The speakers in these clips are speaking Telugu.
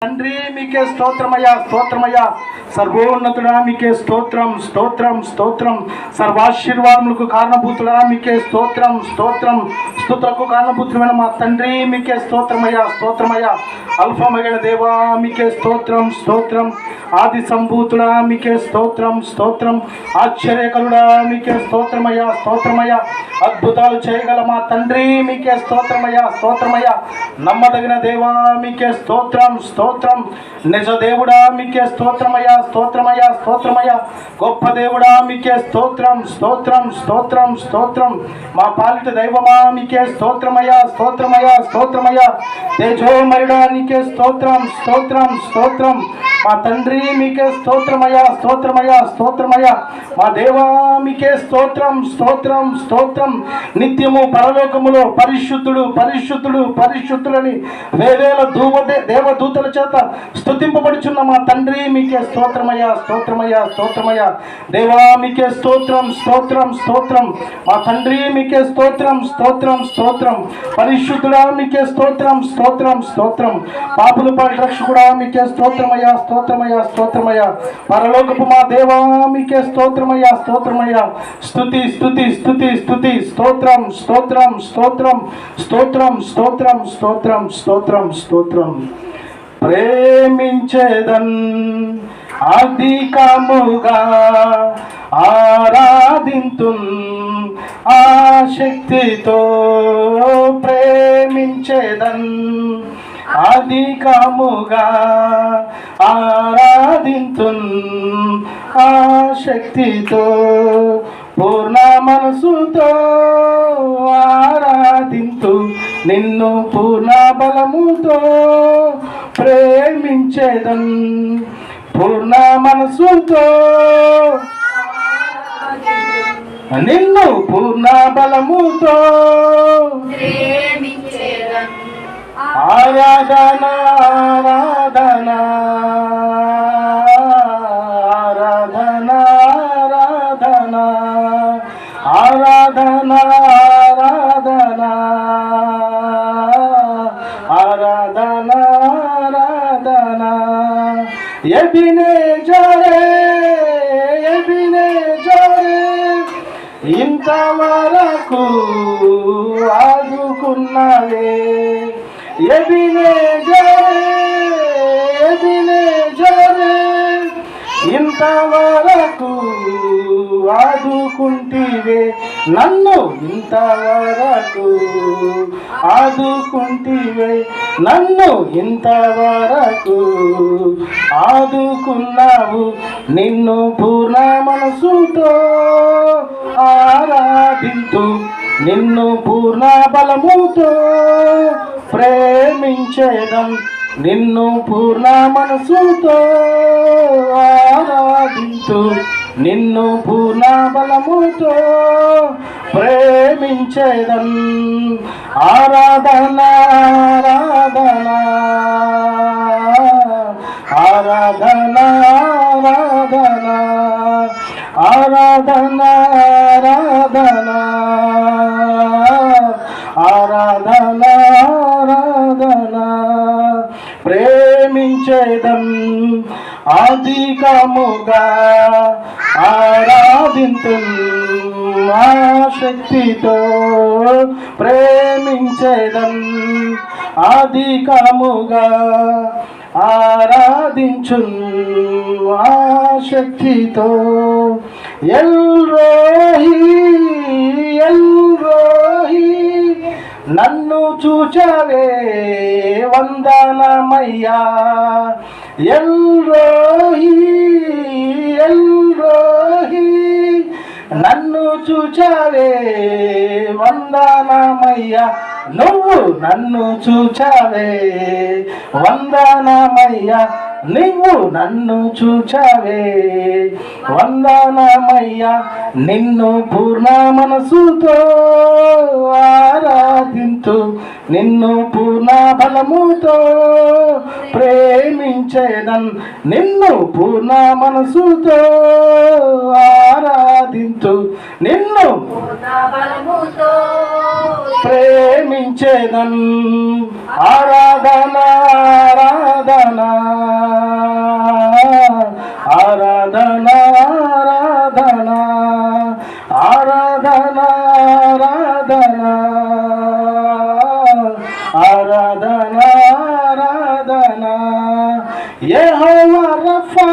తండ్రి మీకే స్తోత్రమయ్యా, స్తోత్రమయ్యా. సర్వోన్నతుడా మీకే స్తోత్రం, స్తోత్రం, స్తోత్రం. సర్వాశీర్వాదములకు కారణభూతుడా మీకే స్తోత్రం, స్తోత్రం. స్తుతులకు కారణభూతులమైన మా తండ్రి మీకే స్తోత్రమయ్యా, స్తోత్రమయ్యా. అల్ఫమగిన దేవా మీకే స్తోత్రం, స్తోత్రం. ఆది సంభూతుడా మీకే స్తోత్రం, స్తోత్రం. ఆశ్చర్యకరుడా మీకే స్తోత్రమయ్యా, స్తోత్రమయ్యా. అద్భుతాలు చేయగల మా తండ్రి మీకే స్తోత్రమయ్యా, స్తోత్రమయ్యా. నమ్మదగిన దేవా మీకే స్తోత్రం, స్తోత్రం. నిజ దేవుడా మీకే స్తోత్రమయ్యా, స్తోత్రమయ్యా, స్తోత్రమయ్యా. గొప్ప దేవుడా మీకే స్తోత్రం, స్తోత్రం, స్తోత్రం, స్తోత్రం. మా పాలిట దైవమా మీకే స్తోత్రమయ్యా, స్తోత్రమయ్యా, స్తోత్రమయ్యా. తేజోమయుడా నీకే స్తోత్రం, స్తోత్రం, స్తోత్రం. మా తండ్రి మీకే స్తోత్రమయ్యా, స్తోత్రమయ్యా, స్తోత్రమయ్యా. మా దేవా మీకే స్తోత్రం, స్తోత్రం, స్తోత్రం. నిత్యము పరలోకములో పరిశుద్ధుడు, పరిశుద్ధుడు, పరిశుద్ధులని వేవేల దేవదూతల చేత స్తుతింపబడుచున్న మా తండ్రి మీకే స్తోత్రమయ్యా, స్తోత్రమయ్యా, స్తోత్రమయ్యా. దేవా మీకే స్తోత్రం, స్తోత్రం, స్తోత్రం. మా తండ్రి మీకే స్తోత్రం, స్తోత్రం, స్తోత్రం. పరిశుద్ధుడా మీకే స్తోత్రం, స్తోత్రం, స్తోత్రం. పాపుల పాటి రక్షకుడా మీకే స్తోత్రమయ్యా, స్తోత్రమయ్యా, స్తోత్రమయ్యా. పరలోకపు మా దేవా మీకే స్తోత్రమయ్యా, స్తోత్రమయ్యా. స్తుతి, స్తుతి, స్తుతి, స్తుతి. స్తోత్రం, స్తోత్రం, స్తోత్రం, స్తోత్రం, స్తోత్రం, స్తోత్రం, స్తోత్రం, స్తోత్రం. ప్రేమించేదన్ అధికముగా ఆరాధింతున్ ఆశక్తితో ప్రేమించేదన్ అధికముగా ఆరాధింతున్ ఆశక్తితో పూర్ణ మనసుతో ఆరాధింతు నిన్ను పూర్ణ బలముతో ప్రేమించేదన్ పూర్ణ మనసుతో నిన్ను పూర్ణ బలముతో ఆరాధన, ఆరాధన, ఆరాధన, ఆరాధన, ఆరాధన, ఆరాధన, ఆరాధన, ఆరాధన. ఎబినేజరే, ఎబినేజరే ఇంతవరకు ఆదుకున్నవే. ఎబినేజరే, ఎబినేజరే ఇంతవరకు ఆదుకుంటివే నన్ను, ఇంతవరకు ఆదుకుంటివే నన్ను, ఇంతవరకు ఆదుకున్నావు. నిన్ను పూర్ణ మనసుతో ఆరాధింతు నిన్ను పూర్ణ బలముతో ప్రేమించేదం నిన్ను పూర్ణ మనసుతో ఆరాధింతు నిన్ను పూర్ణ బలముతో ప్రేమించేదన్. ఆరాధన, ఆరాధన, ఆరాధన, ఆరాధన, ఆరాధన, ఆరాధన, ఆరాధన, ఆరాధన. ప్రేమించేదన్ అధికముగా ఆరాధింతున్ ఆశక్తితో ప్రేమించేదన్ అధికముగా ఆరాధించున్ ఆశక్తితో. ఎల్రోహి, ఎల్రోహి నన్ను చూచవే వందనమయ్యా. ఎల్రోహి, ఎల్రోహి నన్ను చూచవే వందనమయ్యా. నువ్వు నన్ను చూచవే వందనమయ్యా. నువ్వు నన్ను చూచవే వందనమయ్యా. నిన్ను పూర్ణ మనసుతో ఆరాధింతు నిన్ను పూర్ణ బలముతో ప్రేమించేదన్ నిన్ను పూర్ణ మనసుతో ఆరాధింతు నిన్ను ప్రేమించేదన్. ఆరాధన, ఆరాధన, యెహోవా రఫా,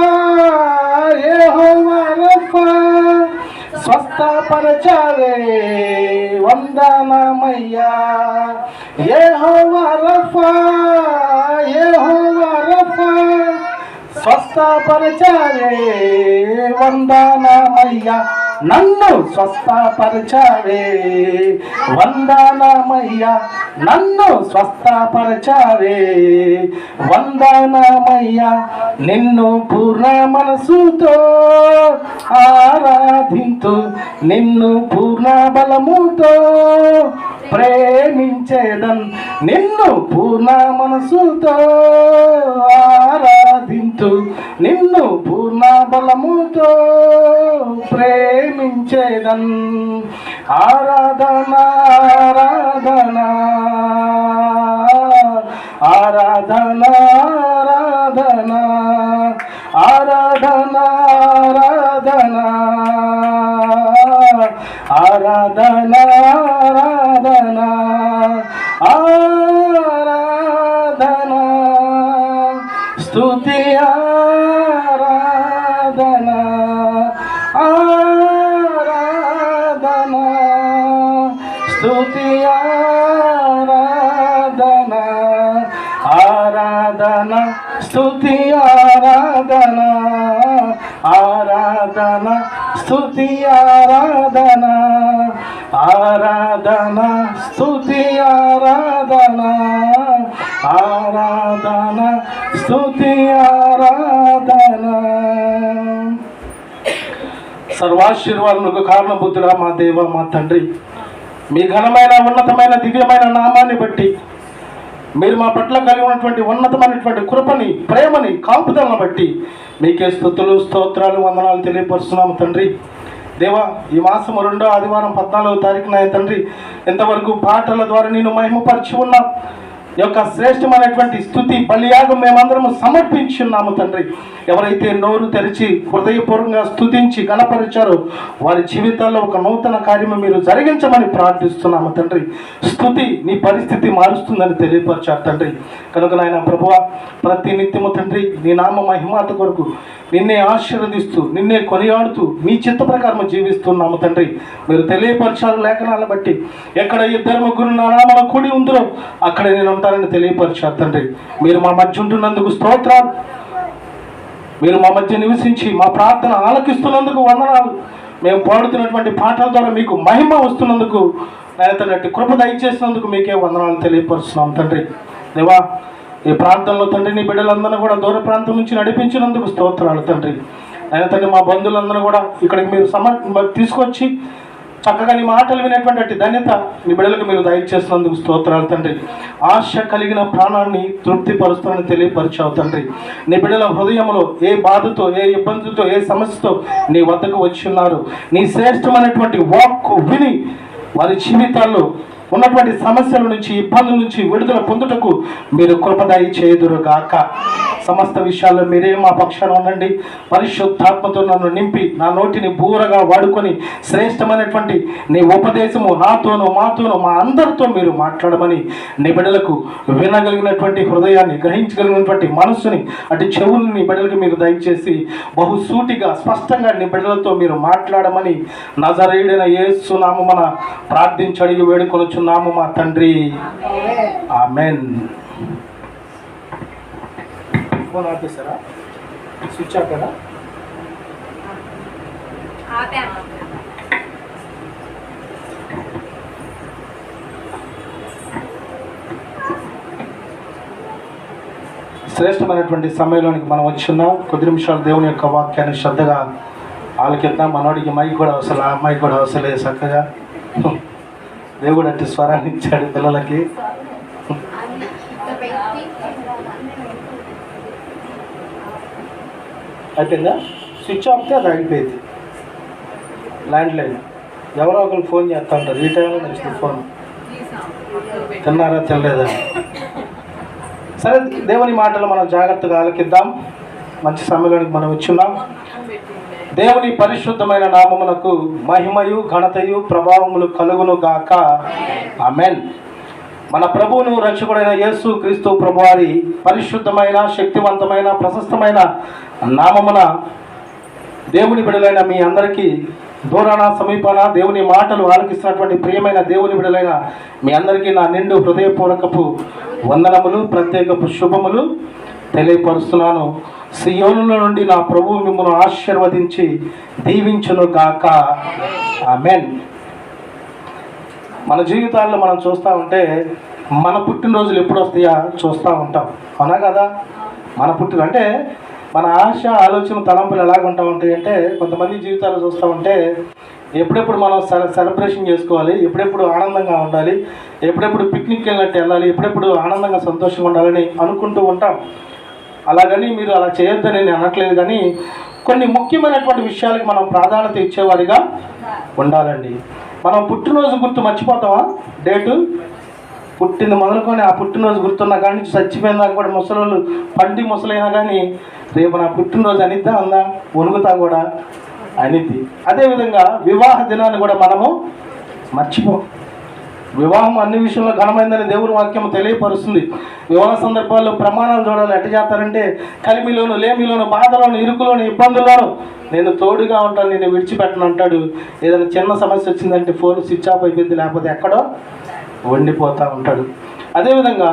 యెహోవా రఫా, స్వస్థపరచావే వందనమయ్యా. యెహోవా రఫా, యెహోవా రఫా, స్వస్థపరచావే వందనమయ్యా. నన్ను స్వస్థపరచావే వందనమయ్యా, నన్ను స్వస్థపరచావే వందనమయ్యా. నిన్ను పూర్ణ మనసుతో ఆరాధింతు, నిన్ను పూర్ణ బలముతో ప్రేమించేదన్, నిన్ను పూర్ణ మనసుతో ఆరాధింతు, నిన్ను పూర్ణ బలముతో ప్రేమించేదన్. ఆరాధన ఆరాధన ఆరాధన ఆరాధన ఆరాధన ఆరాధన ఆరాధన ఆరాధన స్తుతి ఆరాధన ఆరాధన స్తుతి ఆరాధన ఆరాధన స్తుతి ఆరాధన ఆరాధన స్తుతి ఆరాధన ఆరాధన స్తుతి ఆరాధన ఆరాధన స్తుతి ఆరాధన. సర్వాశీర్వాదములకు కారణభూతుడా మా దేవ మా తండ్రి, మీ ఘనమైన ఉన్నతమైన దివ్యమైన నామాన్ని బట్టి, మీరు మా పట్ల కలిగి ఉన్నటువంటి ఉన్నతమైనటువంటి కృపని, ప్రేమని, కాపుదలను బట్టి మీకే స్తుతులు స్తోత్రాలు వందనాలు తెలియపరుస్తున్నాము తండ్రి. దేవా, ఈ మాసం 2వ ఆదివారం 14వ తారీఖున తండ్రి ఇంతవరకు పాటల ద్వారా నేను మహిమపరిచి ఉన్నా ఈ యొక్క శ్రేష్టమైనటువంటి స్తుతి బలియాగం మేమందరము సమర్పించి ఉన్నాము తండ్రి. ఎవరైతే నోరు తెరిచి హృదయపూర్వకంగా స్తుతించి గణపరిచారో వారి జీవితాల్లో ఒక నూతన కార్యము మీరు జరిగించమని ప్రార్థిస్తున్నాము తండ్రి. స్తుతి నీ పరిస్థితి మారుస్తుందని తెలియపరిచారు తండ్రి. కనుక నాయన ప్రభువా, ప్రతి నిత్యము తండ్రి నీ నామ మహిమాత కొరకు నిన్నే ఆశీర్వదిస్తూ, నిన్నే కొనియాడుతూ, నీ చిత్త ప్రకారం జీవిస్తున్నాము తండ్రి. మీరు తెలియపరిచారు లేఖనాలను బట్టి, ఎక్కడ 2-3 నా నామమున కూడి ఉందరో అక్కడ నేను ఉంటానని తెలియపరిచారు తండ్రి. మీరు మా మధ్య ఉంటున్నందుకు స్తోత్రాలు. మీరు మా మధ్య నివసించి మా ప్రార్థన ఆలకిస్తున్నందుకు వందనాలు. మేము పాడుతున్నటువంటి పాటల ద్వారా మీకు మహిమ వస్తున్నందుకు, నేతనట్టి కృప దయచేసినందుకు మీకే వందనాలు తెలియపరుస్తున్నాం తండ్రి. దేవా, ఈ ప్రాంతంలో తండ్రి నీ బిడ్డలందరూ కూడా దూర ప్రాంతం నుంచి నడిపించినందుకు స్తోత్రాలు తండ్రి. అయినా తండ్రి మా బంధువులందరూ కూడా ఇక్కడికి మీరు తీసుకొచ్చి చక్కగా నీ మాటలు వినేటువంటి ధన్యత నీ బిడ్డలకు మీరు దయచేసినందుకు స్తోత్రాలు తండ్రి. ఆశ కలిగిన ప్రాణాన్ని తృప్తిపరుస్తానని తెలియపరిచావు తండ్రి. నీ బిడ్డల హృదయంలో ఏ బాధతో, ఏ ఇబ్బందితో, ఏ సమస్యతో నీ వద్దకు వచ్చి ఉన్నారు. నీ శ్రేష్టమైనటువంటి వాక్కు విని వారి జీవితాల్లో ఉన్నటువంటి సమస్యల నుంచి, ఇబ్బందుల నుంచి విడుదల పొందుటకు మీరు కృపదాయి చేయుదురు గాక. సమస్త విషయాల్లో మీరే మా పక్షాన ఉండండి. పరిశుద్ధాత్మతో నన్ను నింపి నా నోటిని బూరగా వాడుకొని శ్రేష్టమైనటువంటి నీ ఉపదేశము నాతోనూ, మాతోనూ, మా అందరితో మీరు మాట్లాడమని, నీ బిడ్డలకు వినగలిగినటువంటి హృదయాన్ని, గ్రహించగలిగినటువంటి మనస్సుని, అటు చెవుల్ని నీ బిడ్డలకు మీరు దయచేసి బహుసూటిగా స్పష్టంగా నీ బిడ్డలతో మీరు మాట్లాడమని నజరేయుడైన యేసు నామమున ప్రార్థించి అడిగి వేడుకొనుచున్నాము మా తండ్రి. ఆమెన్. ఫోన్ ఆపేశారా? స్విచ్ ఆపారా? శ్రేష్టమైనటువంటి సమయంలోనికి మనం వచ్చున్నాం. కొద్ది నిమిషాలు దేవుని యొక్క వాక్యాన్ని శ్రద్ధగా ఆలకిద్దాం. మనోడికి మైక్ కూడా అవసరం, ఆ అమ్మాయికి కూడా అవసరం లేదు. చక్కగా దేవుడు అట్టి స్వరాన్ని ఇచ్చాడు పిల్లలకి. అయిపోయిందా? స్విచ్ ఆఫ్తే అది ఆగిపోయింది. ల్యాండ్ లైన్ ఎవరో ఒకరు ఫోన్ చేస్తూ ఉంటారు. ఈ టైంలో నచ్చింది ఫోన్. తిన్నారా తినలేదా? సరే, దేవుని మాటలు మనం జాగ్రత్తగా ఆలకిద్దాం. మంచి సమయంలోనికి మనం వచ్చున్నాం. దేవుని పరిశుద్ధమైన నామమునకు మహిమయు ఘనతయు ప్రభావములు కలుగును గాక. ఆమెన్. మన ప్రభువును రక్షకుడైన యేసు క్రీస్తు ప్రభువారి పరిశుద్ధమైన, శక్తివంతమైన, ప్రశస్తమైన నామమున దేవుని బిడ్డలైన మీ అందరికీ దూరాన సమీపాన దేవుని మాటలు ఆలకిస్తున్నటువంటి ప్రియమైన దేవుని బిడ్డలైన మీ అందరికీ నా నిండు హృదయపూర్వకపు వందనములు, ప్రత్యేకపు శుభములు తెలియపరుస్తున్నాను. సియోనులో నుండి నా ప్రభువు మిమ్మల్ని ఆశీర్వదించి దీవించును గాక. ఆమేన్. మన జీవితాల్లో మనం చూస్తూ ఉంటే మన పుట్టినరోజులు ఎప్పుడు వస్తాయా చూస్తూ ఉంటాం, అవునా కదా? మన అంటే మన ఆశ, ఆలోచన, తలంపులు ఎలాగుంటూ ఉంటాయి అంటే, కొంతమంది జీవితాలు చూస్తూ ఉంటే ఎప్పుడెప్పుడు మనం సెలబ్రేషన్ చేసుకోవాలి, ఎప్పుడెప్పుడు ఆనందంగా ఉండాలి, ఎప్పుడెప్పుడు పిక్నిక్ వెళ్ళినట్టు వెళ్ళాలి, ఎప్పుడెప్పుడు ఆనందంగా సంతోషంగా ఉండాలని అనుకుంటూ ఉంటాం. అలాగని మీరు అలా చేయొద్దని నేను అనట్లేదు, కానీ కొన్ని ముఖ్యమైనటువంటి విషయాలకి మనం ప్రాధాన్యత ఇచ్చేవారిగా ఉండాలండి. మనం పుట్టినరోజు గుర్తు మర్చిపోతామా? డేటు పుట్టింది మొదలుకొని ఆ పుట్టినరోజు గుర్తున్నా కానీ చచ్చిపోయిన దాకా కూడా ముసలోళ్ళు పండి ముసలైనా కానీ రేపు నా పుట్టినరోజు అనిద్దా ఉందా, వణుకుతా కూడా అనిద్ది. అదేవిధంగా వివాహ దినాన్ని కూడా మనము మర్చిపోం. వివాహం అన్ని విషయంలో ఘనమైందని దేవుని వాక్యం తెలియపరుస్తుంది. వివాహ సందర్భాల్లో ప్రమాణాలు చూడాలి. ఎట్ట చేస్తారంటే కలిమిలోను, లేమిలోను, బాధలోను, ఇరుకులోను, ఇబ్బందుల్లోను నేను తోడుగా ఉంటాను, నేను విడిచిపెట్టను అంటాడు. ఏదైనా చిన్న సమస్య వచ్చిందంటే ఫోన్ స్విచ్ ఆఫ్ అయిపోయింది, లేకపోతే ఎక్కడో వండిపోతూ ఉంటాడు. అదేవిధంగా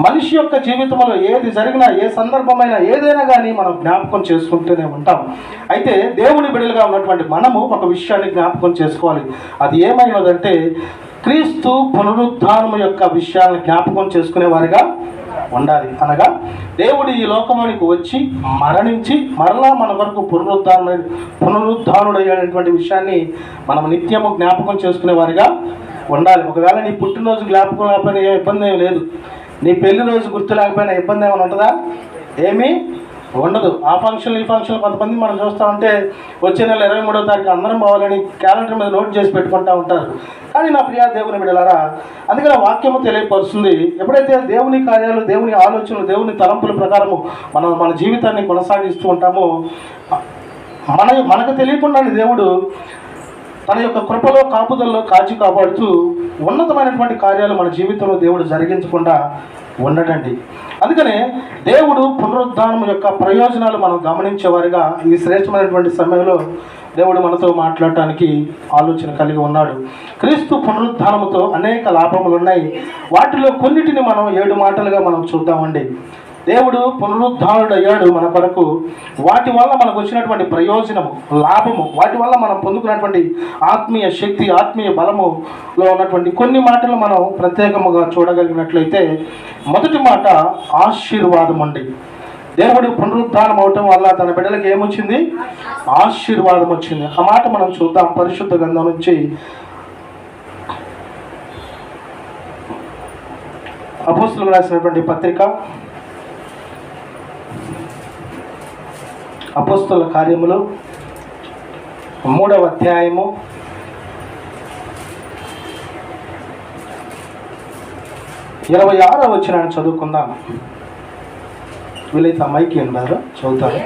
మనిషి యొక్క జీవితంలో ఏది జరిగినా, ఏ సందర్భమైనా, ఏదైనా కానీ మనం జ్ఞాపకం చేసుకుంటూనే ఉంటాం. అయితే దేవుని బిడ్డలుగా ఉన్నటువంటి మనము ఒక విషయాన్ని జ్ఞాపకం చేసుకోవాలి. అది ఏమైనదంటే క్రీస్తు పునరుద్ధానము యొక్క విషయాలను జ్ఞాపకం చేసుకునే వారిగా ఉండాలి. అనగా దేవుడు ఈ లోకంలోనికి వచ్చి మరణించి మరలా మన వరకు పునరుద్ధానుడయ్యేటువంటి విషయాన్ని మనం నిత్యము జ్ఞాపకం చేసుకునే వారిగా ఉండాలి. ఒకవేళ నీ పుట్టినరోజు జ్ఞాపకం లేకపోయినా ఏ ఇబ్బంది ఏమి లేదు, నీ పెళ్లి రోజు గుర్తు లేకపోయినా ఇబ్బంది ఏమైనా ఉంటుందా? ఏమీ ఉండదు. ఆ ఫంక్షన్ ఈ ఫంక్షన్ కొంతమంది మనం చూస్తూ ఉంటే వచ్చే నెల 23వ తారీఖు అందరం పోవాలని క్యాలెండర్ మీద నోట్ చేసి పెట్టుకుంటూ ఉంటారు. కానీ నా ప్రియ దేవుని బిడ్డలారా, అందుకని వాక్యము తెలియపరుస్తుంది. ఎప్పుడైతే దేవుని కార్యాలు, దేవుని ఆలోచనలు, దేవుని తలంపుల ప్రకారము మనం మన జీవితాన్ని కొనసాగిస్తూ ఉంటామో మనకు తెలియకుండానే దేవుడు తన యొక్క కృపలో, కాపుదల్లో కాచి కాపాడుతూ ఉన్నతమైనటువంటి కార్యాలు మన జీవితంలో దేవుడు జరిగించకుండా ఉండటండి. అందుకనే దేవుడు పునరుద్ధానం యొక్క ప్రయోజనాలు మనం గమనించేవారిగా ఈ శ్రేష్టమైనటువంటి సమయంలో దేవుడు మనతో మాట్లాడటానికి ఆలోచన కలిగి ఉన్నాడు. క్రీస్తు పునరుద్ధానముతో అనేక లాభములు ఉన్నాయి. వాటిలో కొన్నిటిని మనం 7 మాటలుగా మనం చూద్దామండి. దేవుడు పునరుద్ధానుడయ్యాడు మన కొరకు. వాటి వల్ల మనకు వచ్చినటువంటి ప్రయోజనము, లాభము, వాటి వల్ల మనం పొందుకున్నటువంటి ఆత్మీయ శక్తి, ఆత్మీయ బలములో ఉన్నటువంటి కొన్ని మాటలు మనం ప్రత్యేకముగా చూడగలిగినట్లయితే, మొదటి మాట ఆశీర్వాదం అండి. దేవుడు పునరుద్ధానం అవటం వల్ల తన బిడ్డలకు ఏమొచ్చింది? ఆశీర్వాదం వచ్చింది. ఆ మాట మనం చూద్దాం పరిశుద్ధ గ్రంథం నుంచి. అపోస్తలులకు రాసినటువంటి పత్రిక, అపోస్తలుల కార్యములు 3వ అధ్యాయము 26వ వచనాన్ని చదువుకుందాం. వీలైతే మైకి అన్నారు చదువుతారు.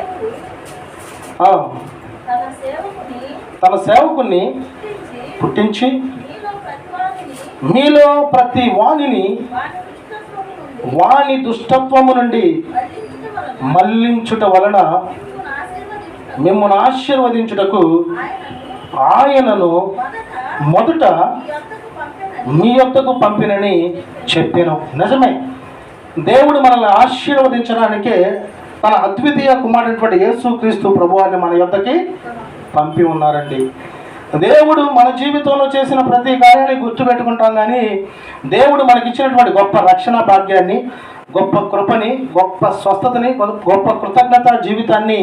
తన సేవకుని పుట్టించి మీలో ప్రతి వాణిని వాని దుష్టత్వము నుండి మళ్లించుట వలన మిమ్మల్ని ఆశీర్వదించుటకు ఆయనను మొదట మీ యొద్దకు పంపినని చెప్పాను. నిజమే, దేవుడు మనల్ని ఆశీర్వదించడానికే తన అద్వితీయ కుమారుడైనటువంటి యేసుక్రీస్తు ప్రభువాన్ని మన యొద్దకి పంపి ఉన్నారండి. దేవుడు మన జీవితంలో చేసిన ప్రతి కార్యాన్ని గుర్తుపెట్టుకుంటాం, కానీ దేవుడు మనకిచ్చినటువంటి గొప్ప రక్షణ భాగ్యాన్ని, గొప్ప కృపని, గొప్ప స్వస్థతని, గొప్ప కృతజ్ఞత జీవితాన్ని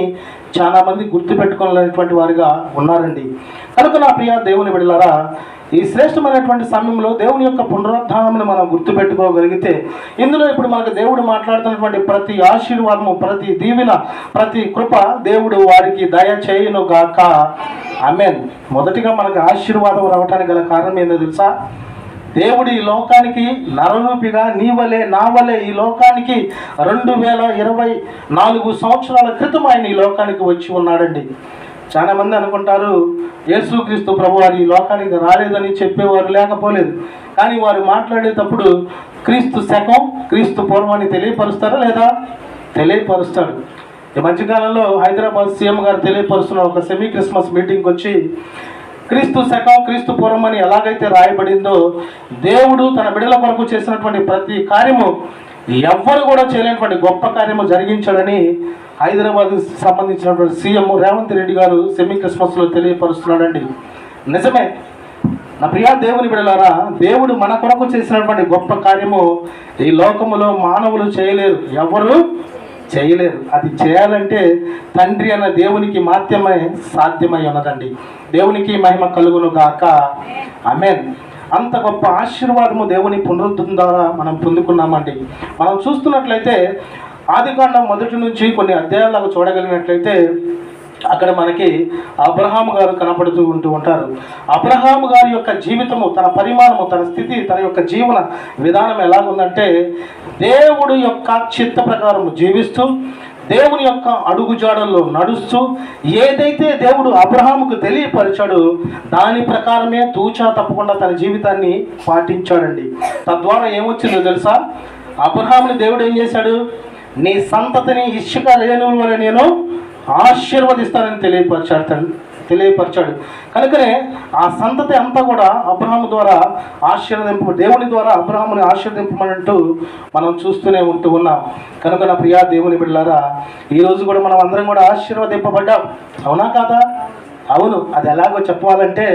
చాలామంది గుర్తుపెట్టుకోలేనటువంటి వారిగా ఉన్నారండి. కనుక నా ప్రియ దేవుని బిడ్డలారా, ఈ శ్రేష్టమైనటువంటి సమయంలో దేవుని యొక్క పునరుద్ధానమును మనం గుర్తుపెట్టుకోగలిగితే, ఇందులో ఇప్పుడు మనకు దేవుడు మాట్లాడుతున్నటువంటి ప్రతి ఆశీర్వాదము, ప్రతి దీవెన, ప్రతి కృప దేవుడు వారికి దయచేయును గాక. ఆమేన్. మొదటిగా మనకు ఆశీర్వాదం రావటానికి గల కారణం ఏందో తెలుసా? దేవుడు ఈ లోకానికి నరరూపిగా నీ వలె నా వలె ఈ లోకానికి 2024 సంవత్సరాల క్రితం ఆయన ఈ లోకానికి వచ్చి ఉన్నాడండి. చాలా మంది అనుకుంటారు యేసుక్రీస్తు ప్రభు వారు ఈ లోకానికి రాలేదని చెప్పేవారు లేకపోలేదు. కానీ వారు మాట్లాడేటప్పుడు క్రీస్తు శకం క్రీస్తు పూర్వాన్ని తెలియపరుస్తారా లేదా? తెలియపరుస్తాడు. ఈ మధ్యకాలంలో హైదరాబాద్ సీఎం గారు తెలియపరుస్తున్న ఒక సెమీ క్రిస్మస్ మీటింగ్కి వచ్చి క్రీస్తు శకం క్రీస్తు పూర్వం అని ఎలాగైతే రాయబడిందో, దేవుడు తన బిడ్డల కొరకు చేసినటువంటి ప్రతి కార్యము ఎవ్వరు కూడా చేయలేనటువంటి గొప్ప కార్యము జరిగించాడని హైదరాబాద్ సంబంధించినటువంటి సీఎం రేవంత్ రెడ్డి గారు సెమీ క్రిస్మస్లో తెలియపరుస్తున్నాడండి. నిజమే నా ప్రియా దేవుని బిడ్డలారా, దేవుడు మన కొరకు చేసినటువంటి గొప్ప కార్యము ఈ లోకములో మానవులు చేయలేరు, ఎవరు చేయలేరు. అది చేయాలంటే తండ్రి అన్న దేవునికి మాత్రమే సాధ్యమై ఉన్నదండి. దేవునికి మహిమ కలుగును గాక. ఆమేన్. అంత గొప్ప ఆశీర్వాదము దేవుని పునరుద్ధరణ ద్వారా మనం పొందుకున్నామండి. మనం చూస్తున్నట్లయితే ఆదికాండం మొదటి నుంచి కొన్ని అధ్యాయాలకు చూడగలిగినట్లయితే అక్కడ మనకి అబ్రహాము గారు కనపడుతూ ఉంటారు. అబ్రహాము గారి యొక్క జీవితము, తన పరిమాణము, తన స్థితి, తన యొక్క జీవన విధానం ఎలాగుందంటే దేవుడు యొక్క చిత్త ప్రకారం జీవిస్తూ దేవుని యొక్క అడుగుజాడల్లో నడుస్తూ ఏదైతే దేవుడు అబ్రహాముకు తెలియపరిచాడో దాని ప్రకారమే తూచా తప్పకుండా తన జీవితాన్ని పాటించాడండి. తద్వారా ఏమొచ్చిందో తెలుసా? అబ్రహాముని దేవుడు ఏం చేశాడు? నీ సంతతిని ఇసుక రేణువుల వలె నేను ఆశీర్వదిస్తానని తెలియపరిచాడు. కనుకనే ఆ సంతతి అంతా కూడా అబ్రహాము ద్వారా దేవుని ద్వారా అబ్రహాముని ఆశీర్వదింపమంటూ మనం చూస్తూనే ఉన్నాం. కనుక నా ప్రియా దేవుని బిడ్డలారా, ఈరోజు కూడా మనం అందరం కూడా ఆశీర్వదింపబడ్డాం. అవునా కాదా? అవును. అది ఎలాగో చెప్పాలంటే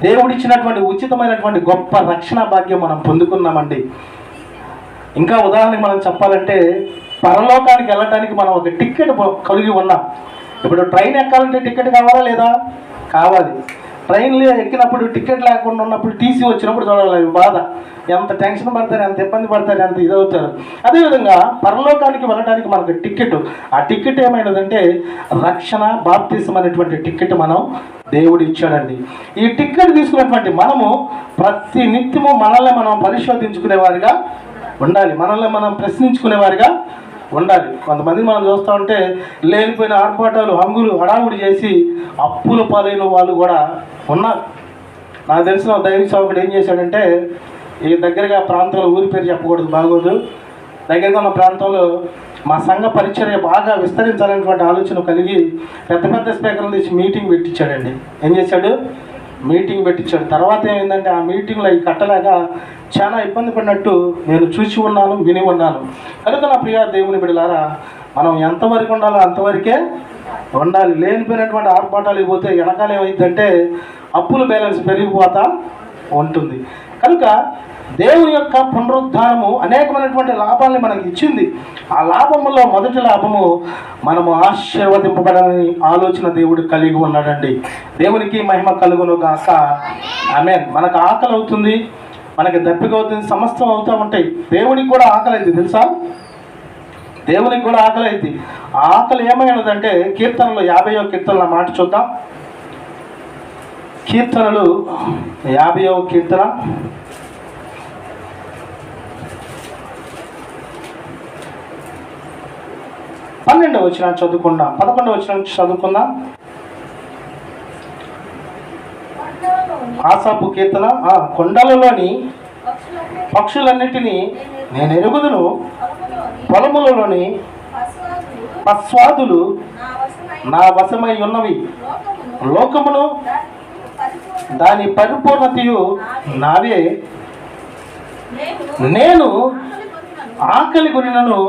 దేవుడిచ్చినటువంటి ఉచితమైనటువంటి గొప్ప రక్షణ భాగ్యం మనం పొందుకున్నామండి. ఇంకా ఉదాహరణకి మనం చెప్పాలంటే పరలోకానికి వెళ్ళటానికి మనం ఒక టికెట్ కలిగి ఉన్నాం. ఇప్పుడు ట్రైన్ ఎక్కాలంటే టికెట్ కావాలా లేదా? కావాలి. ట్రైన్లో ఎక్కినప్పుడు టికెట్ లేకుండా ఉన్నప్పుడు టీసీ వచ్చినప్పుడు చూడాలి బాధ. ఎంత టెన్షన్ పడతారు, ఎంత ఇబ్బంది పడతారు, ఎంత ఇదవుతారు. అదేవిధంగా పరలోకానికి వెళ్ళడానికి మనకు టికెట్, ఆ టికెట్ ఏమైనదంటే రక్షణ, బాప్తిసం అనేటువంటి టికెట్ మనం దేవుడు ఇచ్చాడండి. ఈ టికెట్ తీసుకున్నటువంటి మనము ప్రతి నిత్యము మనల్ని మనం పరిశోధించుకునేవారిగా ఉండాలి, మనల్ని మనం ప్రశ్నించుకునేవారిగా ఉండాలి. కొంతమంది మనం చూస్తూ ఉంటే లేనిపోయిన ఆర్భాటాలు, హంగులు, హడావుడి చేసి అప్పుల పాలైన వాళ్ళు కూడా ఉన్నారు. నాకు తెలిసిన దైవ సేవకుడు ఏం చేశాడంటే, ఈ దగ్గరగా ప్రాంతంలో ఊరి పేరు చెప్పకూడదు, బాగోదు, దగ్గరగా ఉన్న ప్రాంతంలో మా సంఘ పరిచర్య బాగా విస్తరించాలనేటువంటి ఆలోచన కలిగి పెద్ద పెద్ద స్పీకర్లు తీసి మీటింగ్ పెట్టించాడండి. ఏం చేశాడు? మీటింగ్ పెట్టించాడు. తర్వాత ఏమైందంటే ఆ మీటింగ్లో అవి కట్టలేక చాలా ఇబ్బంది పడినట్టు నేను చూసి ఉన్నాను, విని ఉన్నాను. కనుక నా ప్రియా దేవుని బిడ్డలారా, మనం ఎంతవరకు ఉండాలో అంతవరకే ఉండాలి. లేనిపోయినటువంటి ఆర్భాటాలు పోతే వెనకాల ఏమైందంటే అప్పుల బ్యాలెన్స్ పెరిగిపోతా ఉంటుంది. కనుక దేవుని యొక్క పునరుద్ధానము అనేకమైనటువంటి లాభాలని మనకి ఇచ్చింది. ఆ లాభములో మొదటి లాభము మనము ఆశీర్వదింపబడాలని ఆలోచన దేవుడు కలిగి ఉన్నాడండి. దేవునికి మహిమ కలుగును గాక. ఆమేన్. మనకు ఆకలి అవుతుంది, మనకి దప్పిక అవుతుంది, సమస్తం అవుతూ ఉంటాయి. దేవునికి కూడా ఆకలి అయింది తెలుసా? దేవునికి కూడా ఆకలి అయింది. ఆ ఆకలి ఏమైనదంటే కీర్తనలు 50వ కీర్తనల మాట చూద్దాం. కీర్తనలు 50వ కీర్తన 12వ వచనం చదువుకుందాం. 11వ వచనం చదువుకుందాం. ఆసాపు కీర్తన. కొండలలోని పక్షులన్నిటినీ నేను ఎరుగుదును, పొలములలోని పస్వాదులు నా వశమై ఉన్నవి, లోకమును దాని పరిపూర్ణతయు నావే, నేను ఆకలి కొనినను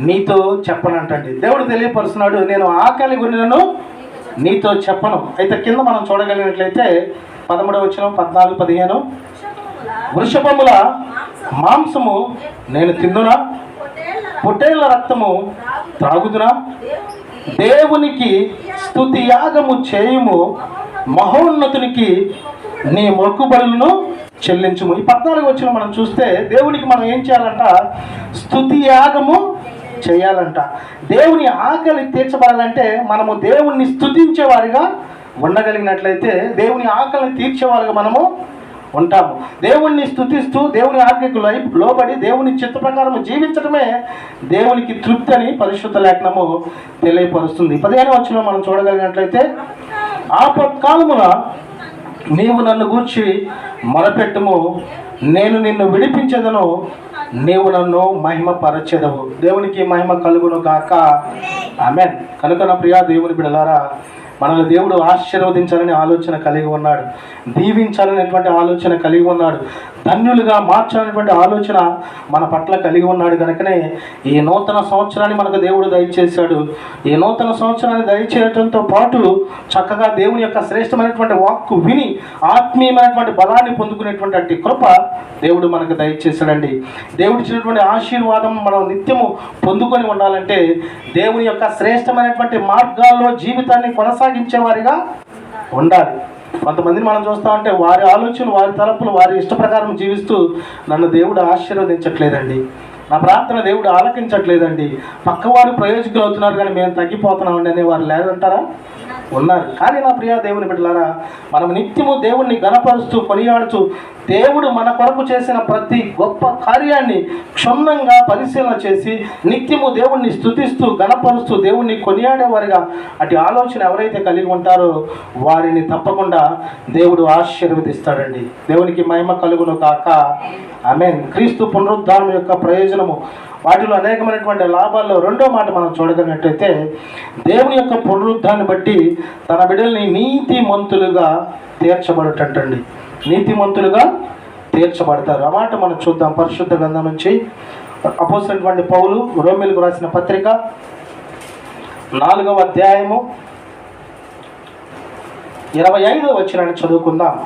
నీతో చెప్పనంటండి. దేవుడు తెలియపరుస్తున్నాడు, నేను ఆకలి కొనినను నీతో చెప్పను. అయితే కింద మనం చూడగలిగినట్లయితే 13వ వచనం, 14, 15 వృషభముల మాంసము నేను తిందునా, పొట్టేళ్ల రక్తము త్రాగుదునా, దేవునికి స్తుతి యాగము చేయుము, మహోన్నతునికి నీ మొక్కుబడులను చెల్లించుము. ఈ 14వ వచనం మనం చూస్తే దేవునికి మనం ఏం చేయాలంట? స్తుతి యాగము చేయాలంట. దేవుని ఆకలి తీర్చబడాలంటే మనము దేవుణ్ణి స్తుతించేవారిగా ఉండగలిగినట్లయితే, దేవుని ఆకలిని తీర్చేవారుగా మనము ఉంటాము. దేవుణ్ణి స్తుతిస్తూ దేవుని ఆజ్ఞకు లోబడి దేవుని చిత్త ప్రకారం జీవించడమే దేవునికి తృప్తి అని పరిశుద్ధ లేఖనము తెలియపరుస్తుంది. 15వ వచనం మనం చూడగలిగినట్లయితే, ఆపత్కాలమున నీవు నన్ను గూర్చి మొరపెట్టుము, నేను నిన్ను విడిపించెదను, నీవు నన్ను మహిమపరచెదవు. దేవునికి మహిమ కలుగును గాక. ఆమేన్. కనుక నా ప్రియా దేవుని బిడ్డలారా, మనల్ని దేవుడు ఆశీర్వదించాలని ఆలోచన కలిగి ఉన్నాడు, దీవించాలనేటువంటి ఆలోచన కలిగి ఉన్నాడు, ధన్యులుగా మార్చాలనేటువంటి ఆలోచన మన పట్ల కలిగి ఉన్నాడు. కనుకనే ఈ నూతన సంవత్సరాన్ని మనకు దేవుడు దయచేశాడు. ఈ నూతన సంవత్సరాన్ని దయచేయడంతో పాటు చక్కగా దేవుని యొక్క శ్రేష్టమైనటువంటి వాక్కు విని ఆత్మీయమైనటువంటి బలాన్ని పొందుకునేటువంటి కృప దేవుడు మనకు దయచేశాడండి. దేవుడు ఇచ్చినటువంటి ఆశీర్వాదం మనం నిత్యము పొందుకొని ఉండాలంటే దేవుని యొక్క శ్రేష్టమైనటువంటి మార్గాల్లో జీవితాన్ని కొనసాగించే వారిగా ఉండాలి. కొంతమందిని మనం చూస్తూ ఉంటే వారి ఆలోచనలు, వారి తలపులు, వారి ఇష్ట ప్రకారం జీవిస్తూ నన్ను దేవుడు ఆశీర్వదించట్లేదండి, నా ప్రార్థన దేవుడు ఆలకించట్లేదండి, పక్కవారు ప్రయోజకులు అవుతున్నారు కానీ మేము తగ్గిపోతున్నామండి అనే వారు లేదంటారా? ఉన్నారు. కానీ నా ప్రియ దేవుని బిడ్డలారా, మనం నిత్యము దేవుణ్ణి గణపరుస్తూ కొనియాడుతూ దేవుడు మన కొరకు చేసిన ప్రతి గొప్ప కార్యాన్ని క్షుణ్ణంగా పరిశీలన చేసి నిత్యము దేవుణ్ణి స్తుతిస్తూ గణపరుస్తూ దేవుణ్ణి కొనియాడేవారిగా అటు ఆలోచన ఎవరైతే కలిగి ఉంటారో వారిని తప్పకుండా దేవుడు ఆశీర్వదిస్తాడండి. దేవునికి మహిమ కలుగును కాక. ఆమేన్. క్రీస్తు పునరుద్ధానం యొక్క ప్రయోజనము, వాటిలో అనేకమైనటువంటి లాభాల్లో రెండో మాట మనం చూడగలిగినట్టయితే, దేవుని యొక్క పునరుద్ధాన్ని బట్టి తన బిడ్డల్ని నీతిమంతులుగా తీర్చబడటండి. నీతిమంతులుగా తీర్చబడతారు. ఆ మాట మనం చూద్దాం. పరిశుద్ధ గ్రంథం నుంచి అపోస్తలుడైనటువంటి పౌలు రోమీయులకు రాసిన పత్రిక 4వ అధ్యాయము 25వ వచనాన్ని చదువుకుందాం.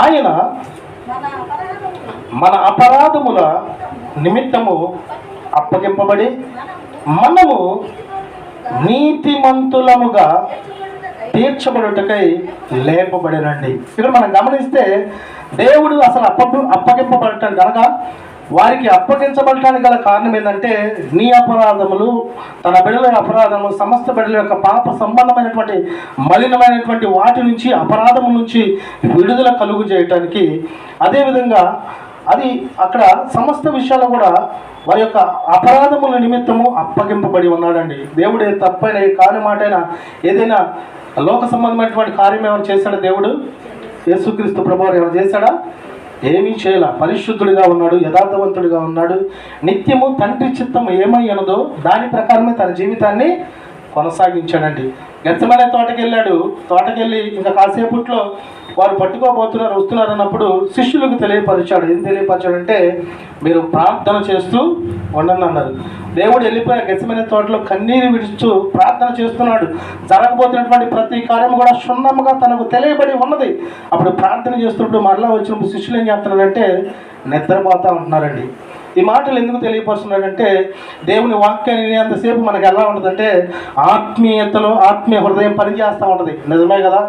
ఆయన మన అపరాధముల నిమిత్తము అప్పగింపబడి మనము నీతిమంతులముగా తీర్చబడుటకై లేపబడినండి. ఇక్కడ మనం గమనిస్తే దేవుడు అసలు అప్పగింపబడటానికి కనుక వారికి అప్పగించబడటానికి గల కారణం ఏంటంటే, నీ అపరాధములు, తన బిడ్డల అపరాధములు, సమస్త బిడ్డల యొక్క పాప సంబంధమైనటువంటి మలినమైనటువంటి వాటి నుంచి, అపరాధము నుంచి విడుదల కలుగు చేయటానికి, అదేవిధంగా అది అక్కడ సమస్త విషయాలు కూడా వారి యొక్క అపరాధముల నిమిత్తము అప్పగింపబడి ఉన్నాడండి. దేవుడు తప్పైన ఏ కార్యమాటైనా ఏదైనా లోక సంబంధమైనటువంటి కార్యం ఏమైనా చేశాడా? దేవుడు యేసుక్రీస్తు ప్రభువారు ఏమైనా చేశాడా? ఏమీ చేయాల. పరిశుద్ధుడిగా ఉన్నాడు, యథార్థవంతుడిగా ఉన్నాడు. నిత్యము తండ్రి చిత్తం ఏమై ఉన్నదో దాని ప్రకారమే తన జీవితాన్ని కొనసాగించాడండి. గెత్సెమనే తోటకెళ్ళి ఇంకా కాసేపట్లో వారు పట్టుకోబోతున్నారు, వస్తున్నారు అన్నప్పుడు శిష్యులకు తెలియపరిచాడు. ఏం తెలియపరిచాడంటే, మీరు ప్రార్థన చేస్తూ ఉండండి అన్నారు. దేవుడు వెళ్ళిపోయా గెత్సెమనే తోటలో కన్నీరు విడుస్తూ ప్రార్థన చేస్తున్నాడు. జరగబోతున్నటువంటి ప్రతి కార్యం కూడా క్షుణ్ణంగా తనకు తెలియబడి ఉన్నది. అప్పుడు ప్రార్థన చేస్తున్నప్పుడు మరలా వచ్చినప్పుడు శిష్యులు ఏం చేస్తున్నారంటే నిద్రపోతూ ఉంటున్నారండి. ఈ మాటలు ఎందుకు తెలియపరుస్తున్నాడంటే, దేవుని వాక్యాన్ని వినేంతసేపు మనకు ఎలా ఉంటుందంటే ఆత్మీయతలో ఆత్మీయ హృదయం పనిచేస్తూ ఉంటుంది. నిజమే కదా,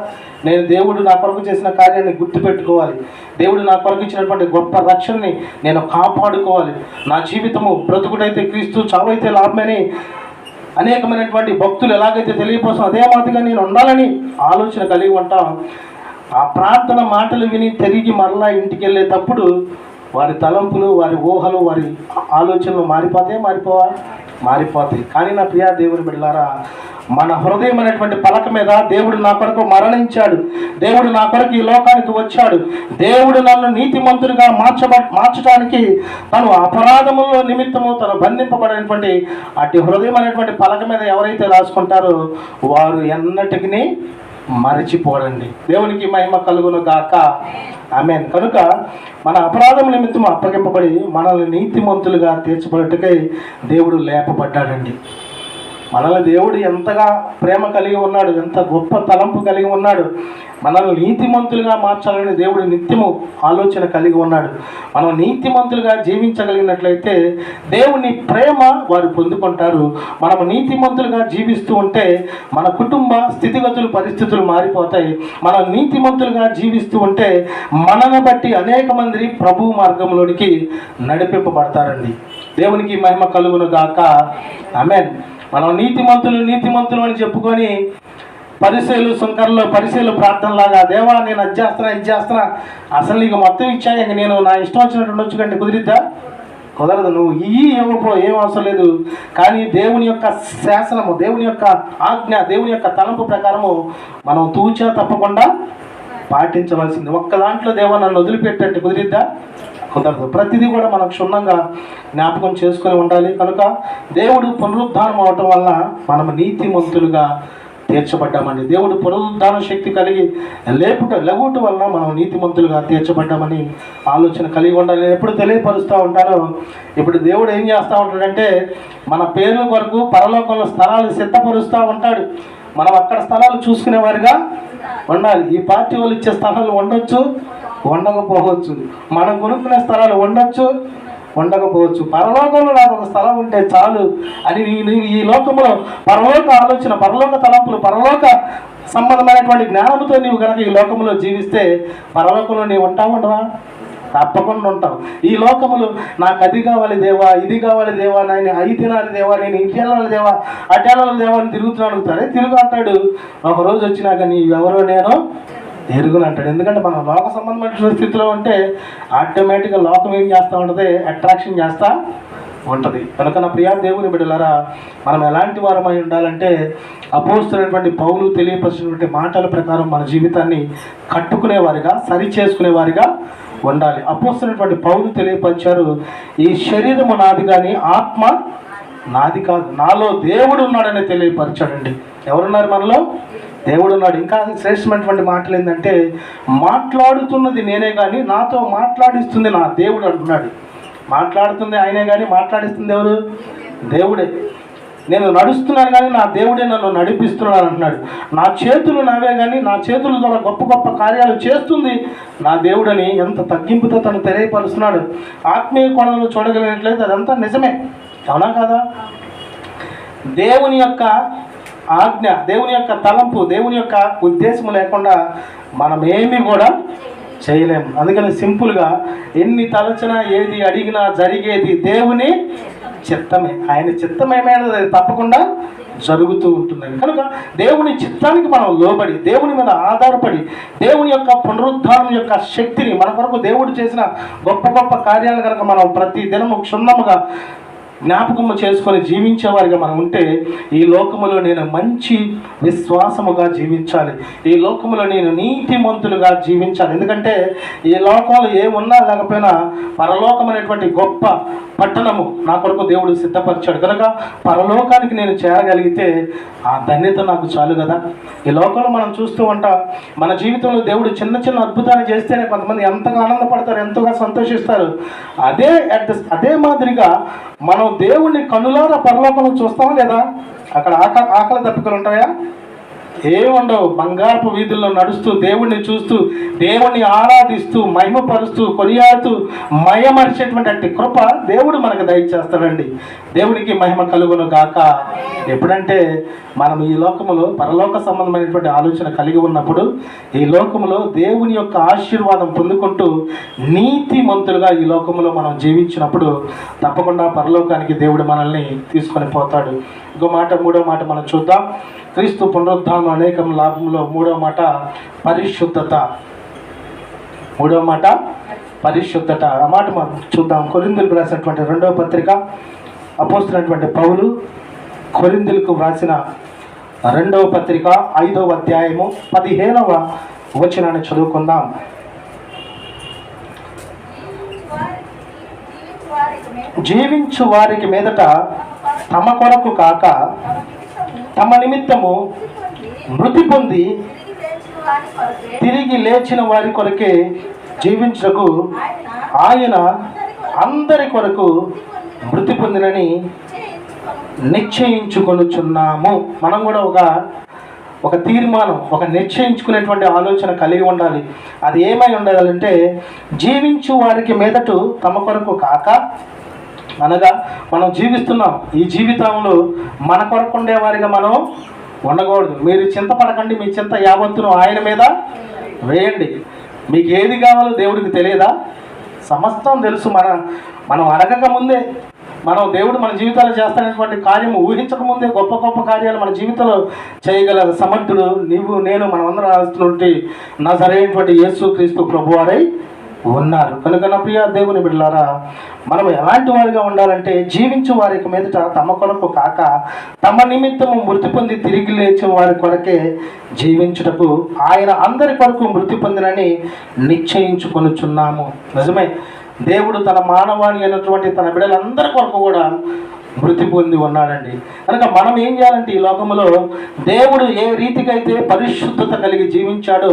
నేను దేవుడు నా కొరకు చేసిన కార్యాన్ని గుర్తుపెట్టుకోవాలి, దేవుడు నా కొరకు ఇచ్చినటువంటి గొప్ప రక్షణని నేను కాపాడుకోవాలి, నా జీవితము బ్రతుకుడైతే క్రీస్తు, చావైతే లాభమని అనేకమైనటువంటి భక్తులు ఎలాగైతే తెలియపోసం అదే మాదిరిగా నేను ఉండాలని ఆలోచన కలిగి ఉంటాం. ఆ ప్రార్థన మాటలు విని తిరిగి మరలా ఇంటికి వెళ్ళేటప్పుడు వారి తలంపులు, వారి ఊహలు, వారి ఆలోచనలు మారిపోతాయి. కానీ నా ప్రియా దేవుని బిడ్డలారా, మన హృదయం అనేటువంటి పలక మీద దేవుడు నా కొరకు మరణించాడు, దేవుడు నా కొరకు ఈ లోకానికి వచ్చాడు, దేవుడు నన్ను నీతిమంతుడిగా మార్చడానికి తను అపరాధముల నిమిత్తము తను బంధింపబడినటువంటి అటు హృదయం అనేటువంటి పలక మీద ఎవరైతే రాసుకుంటారో వారు ఎన్నటికి మరచిపోడండి. దేవునికి మహిమ కలుగును గాక. ఆమేన్. కనుక మన అపరాధం నిమిత్తం అప్పగింపబడి మనల్ని నీతిమంతులుగా తీర్చబడటకై దేవుడు లేపబడ్డాడండి. మనల్ని దేవుడు ఎంతగా ప్రేమ కలిగి ఉన్నాడు, ఎంత గొప్ప తలంపు కలిగి ఉన్నాడు. మనల్ని నీతిమంతులుగా మార్చాలని దేవుడు నిత్యము ఆలోచన కలిగి ఉన్నాడు. మనం నీతిమంతులుగా జీవించగలిగినట్లయితే దేవుని ప్రేమ వారు పొందుకుంటారు. మనం నీతిమంతులుగా జీవిస్తూ ఉంటే మన కుటుంబ స్థితిగతులు, పరిస్థితులు మారిపోతాయి. మనం నీతిమంతులుగా జీవిస్తూ ఉంటే మనను బట్టి అనేక మంది ప్రభు మార్గంలోనికి నడిపింపబడతారండి. దేవునికి మహిమ కలుగును గాక. ఆమేన్. మనం నీతిమంతులు అని చెప్పుకొని పరిసెలు సుంకర్లో పరిసెలు ప్రార్థనలాగా, దేవా నేను అది చేస్తున్నా అసలు నీకు మొత్తం ఇచ్చా, ఇంక నేను నా ఇష్టం వచ్చినట్టు ఉండొచ్చు కంటే కుదిరిద్దా? కుదరదు. నువ్వు ఇవ్వపో, ఏం అవసరం లేదు. కానీ దేవుని యొక్క శాసనము, దేవుని యొక్క ఆజ్ఞ, దేవుని యొక్క తలంపు ప్రకారము మనం తూచా తప్పకుండా పాటించవలసింది. ఒక్క దాంట్లో దేవా నన్ను వదిలిపెట్టంటే కుదిరిద్దా? కుదరదు. ప్రతిదీ కూడా మనం క్షుణ్ణంగా జ్ఞాపకం చేసుకొని ఉండాలి. కనుక దేవుడు పునరుద్ధానం అవటం వల్ల మనం నీతిమంతులుగా తీర్చబడ్డామని, దేవుడు పునరుద్ధాన శక్తి కలిగి లెగుట వలన మనం నీతిమంతులుగా తీర్చబడ్డామని ఆలోచన కలిగి ఉండాలి. ఎప్పుడు తెలియపరుస్తూ ఉంటారో, ఇప్పుడు దేవుడు ఏం చేస్తూ ఉంటాడంటే మన పేర్ల కొరకు పరలోకంలో స్థలాలు సిద్ధపరుస్తూ ఉంటాడు. మనం అక్కడ స్థలాలు చూసుకునేవారుగా ఉండాలి. ఈ పార్టీ వాళ్ళు ఇచ్చే స్థలాలు ఉండొచ్చు, ఉండకపోవచ్చు. మనం కొనుక్కునే స్థలాలు ఉండొచ్చు, ఉండకపోవచ్చు. పరలోకంలో నాకు ఒక స్థలం ఉంటే చాలు అని ఈ లోకంలో పరలోక ఆలోచన, పరలోక తలంపులు, పరలోక సంబంధమైనటువంటి జ్ఞానంతో నీవు కనుక ఈ లోకంలో జీవిస్తే పరలోకంలో నీవు ఉండవా? తప్పకుండా ఉంటావు. ఈ లోకములు నాకు అది కావాలి దేవా, ఇది కావాలి దేవా, నేను అవి తినాలి దేవా, నేను ఇంటి వెళ్ళాలి దేవా, అటెళ్ళాలి దేవా అని తిరుగుతున్నాను అడుగుతాడే. తిరుగు అంటాడు. ఒక రోజు వచ్చినాక నీ ఎవరో నేను ఎరుగుని అంటాడు. ఎందుకంటే మనం లోక సంబంధమైన స్థితిలో ఉంటే ఆటోమేటిక్గా లోకం ఏం చేస్తూ ఉంటుంది? అట్రాక్షన్ చేస్తూ ఉంటుంది. కనుక నా ప్రియా దేవుని బిడ్డలారా, మనం ఎలాంటి వారమై ఉండాలంటే అపోస్తులైనటువంటి పౌలు తెలియపరిచినటువంటి మాటల ప్రకారం మన జీవితాన్ని కట్టుకునేవారిగా, సరి చేసుకునేవారిగా ఉండాలి. అపోస్తులైనటువంటి పౌలు తెలియపరిచారు, ఈ శరీరము నాది కానీ ఆత్మ నాది కాదు, నాలో దేవుడు ఉన్నాడని తెలియపరిచాడండి. ఎవరున్నారు మనలో? దేవుడు ఉన్నాడు. ఇంకా శ్రేష్టమైనటువంటి మాటలు ఏంటంటే, మాట్లాడుతున్నది నేనే కానీ నాతో మాట్లాడిస్తుంది నా దేవుడు అంటున్నాడు. మాట్లాడుతుంది ఆయనే కానీ మాట్లాడిస్తుంది ఎవరు? దేవుడే. నేను నడుస్తున్నాను కానీ నా దేవుడే నన్ను నడిపిస్తున్నాను అంటున్నాడు. నా చేతులు నావే కానీ నా చేతుల ద్వారా గొప్ప గొప్ప కార్యాలు చేస్తుంది నా దేవుడని ఎంత తగ్గింపుతో తను తెలియపరుస్తున్నాడు. ఆత్మీయ కోణంలో చూడగలిగినట్లయితే అదంతా నిజమే. అవునా కాదా? దేవుని యొక్క ఆజ్ఞ, దేవుని యొక్క తలంపు, దేవుని యొక్క ఉద్దేశం లేకుండా మనం ఏమీ కూడా చేయలేము. అందుకని సింపుల్గా ఎన్ని తలచినా ఏది అడిగినా జరిగేది దేవుని చిత్తమే. ఆయన చిత్తమేమైనది అది తప్పకుండా జరుగుతూ ఉంటుంది. కనుక దేవుని చిత్తానికి మనం లోబడి, దేవుని మీద ఆధారపడి, దేవుని యొక్క పునరుద్ధానం యొక్క శక్తిని, మన కొరకు దేవుడు చేసిన గొప్ప గొప్ప కార్యాలు కనుక మనం ప్రతి దినము క్షుణ్ణముగా జ్ఞాపకము చేసుకొని జీవించేవారిగా మనం ఉంటే ఈ లోకములో నేను మంచి విశ్వాసముగా జీవించాలి, ఈ లోకములో నేను నీతిమంతులుగా జీవించాలి. ఎందుకంటే ఈ లోకంలో ఏమున్నా లేకపోయినా పరలోకం అనేటువంటి గొప్ప పట్టణము నా కొరకు దేవుడు సిద్ధపరిచాడు. కనుక పరలోకానికి నేను చేరగలిగితే ఆ ధన్యత నాకు చాలు కదా. ఈ లోకంలో మనం చూస్తూ ఉంటాం, మన జీవితంలో దేవుడు చిన్న చిన్న అద్భుతాలు చేస్తేనే కొంతమంది ఎంతగా ఆనందపడతారు, ఎంతగా సంతోషిస్తారు. అదే మాదిరిగా మనం దేవుణ్ణి కనులారా పరలోకంలో చూస్తామా లేదా? అక్కడ ఆకలి దప్పికలు ఉంటాయా? ఏముండవు. బంగారపు వీధుల్లో నడుస్తూ దేవుణ్ణి చూస్తూ దేవుణ్ణి ఆరాధిస్తూ మహిమపరుస్తూ కొనియాడుతూ మయమరిచేటువంటి కృప దేవుడు మనకు దయచేస్తాడండి. దేవునికి మహిమ కలుగును గాక. ఎప్పుడంటే మనం ఈ లోకములో పరలోక సంబంధమైనటువంటి ఆలోచన కలిగి ఉన్నప్పుడు, ఈ లోకములో దేవుని యొక్క ఆశీర్వాదం పొందుకుంటూ నీతిమంతులుగా ఈ లోకములో మనం జీవించినప్పుడు తప్పకుండా పరలోకానికి దేవుడు మనల్ని తీసుకొని పోతాడు. ఇంకో మాట, మూడో మాట మనం చూద్దాం. క్రీస్తు పునరుద్ధానం అనేకం లాభంలో మూడో మాట పరిశుద్ధత. మూడో మాట పరిశుద్ధత. ఆ మాట మనం చూద్దాం. కొరింథీయులకు రాసినటువంటి 2వ పత్రిక, అపోస్తలుడైనటువంటి పౌలు కొరింథీయులకు రాసిన 2వ పత్రిక 5వ అధ్యాయము 15వ వచనాన్ని చదువుకుందాం. జీవించు వారికి మీదట తమ కొరకు కాక తమ నిమిత్తము మృతి పొంది తిరిగి లేచిన వారి కొరకే జీవించుటకు ఆయన అందరి కొరకు మృతి పొందినని నిశ్చయించుకొనుచున్నాము. మనం కూడా ఒక తీర్మానం, ఒక నిశ్చయించుకునేటువంటి ఆలోచన కలిగి ఉండాలి. అది ఏమై ఉండాలంటే, జీవించు వారికి మీదట తమ కొరకు కాక, అనగా మనం జీవిస్తున్నాం, ఈ జీవితంలో మన కొరకు ఉండేవారిగా మనం ఉండకూడదు. మీరు చింతపడకండి, మీ చింత యావత్తును ఆయన మీద వేయండి. మీకు ఏది కావాలో దేవుడికి తెలియదా? సమస్తం తెలుసు. మనం అడగక ముందే మనం దేవుడు మన జీవితాలు చేస్తానటువంటి కార్యము ఊహించకముందే గొప్ప గొప్ప కార్యాలు మన జీవితంలో చేయగల సమర్థుడు నీవు నేను మనమందరం ఆస్తున్నటువంటి నా సరైనటువంటి యేసుక్రీస్తు ప్రభువారై ఉన్నారు. కనుక నా ప్రియ దేవుని బిడ్డలారా, మనం ఎలాంటి వారిగా ఉండాలంటే జీవించే వారికి మీదట తమ కొరకు కాక తమ నిమిత్తము మృతి పొంది తిరిగి లేచే వారి కొరకే జీవించుటకు ఆయన అందరి కొరకు మృతి పొందినని నిశ్చయించుకొనుచున్నాము. నిజమే, దేవుడు తన మానవాళి అయినటువంటి తన బిడ్డలందరి కొరకు కూడా మృతి పొంది ఉన్నాడండి. కనుక మనం ఏం చేయాలంటే ఈ లోకంలో దేవుడు ఏ రీతికైతే పరిశుద్ధత కలిగి జీవించాడో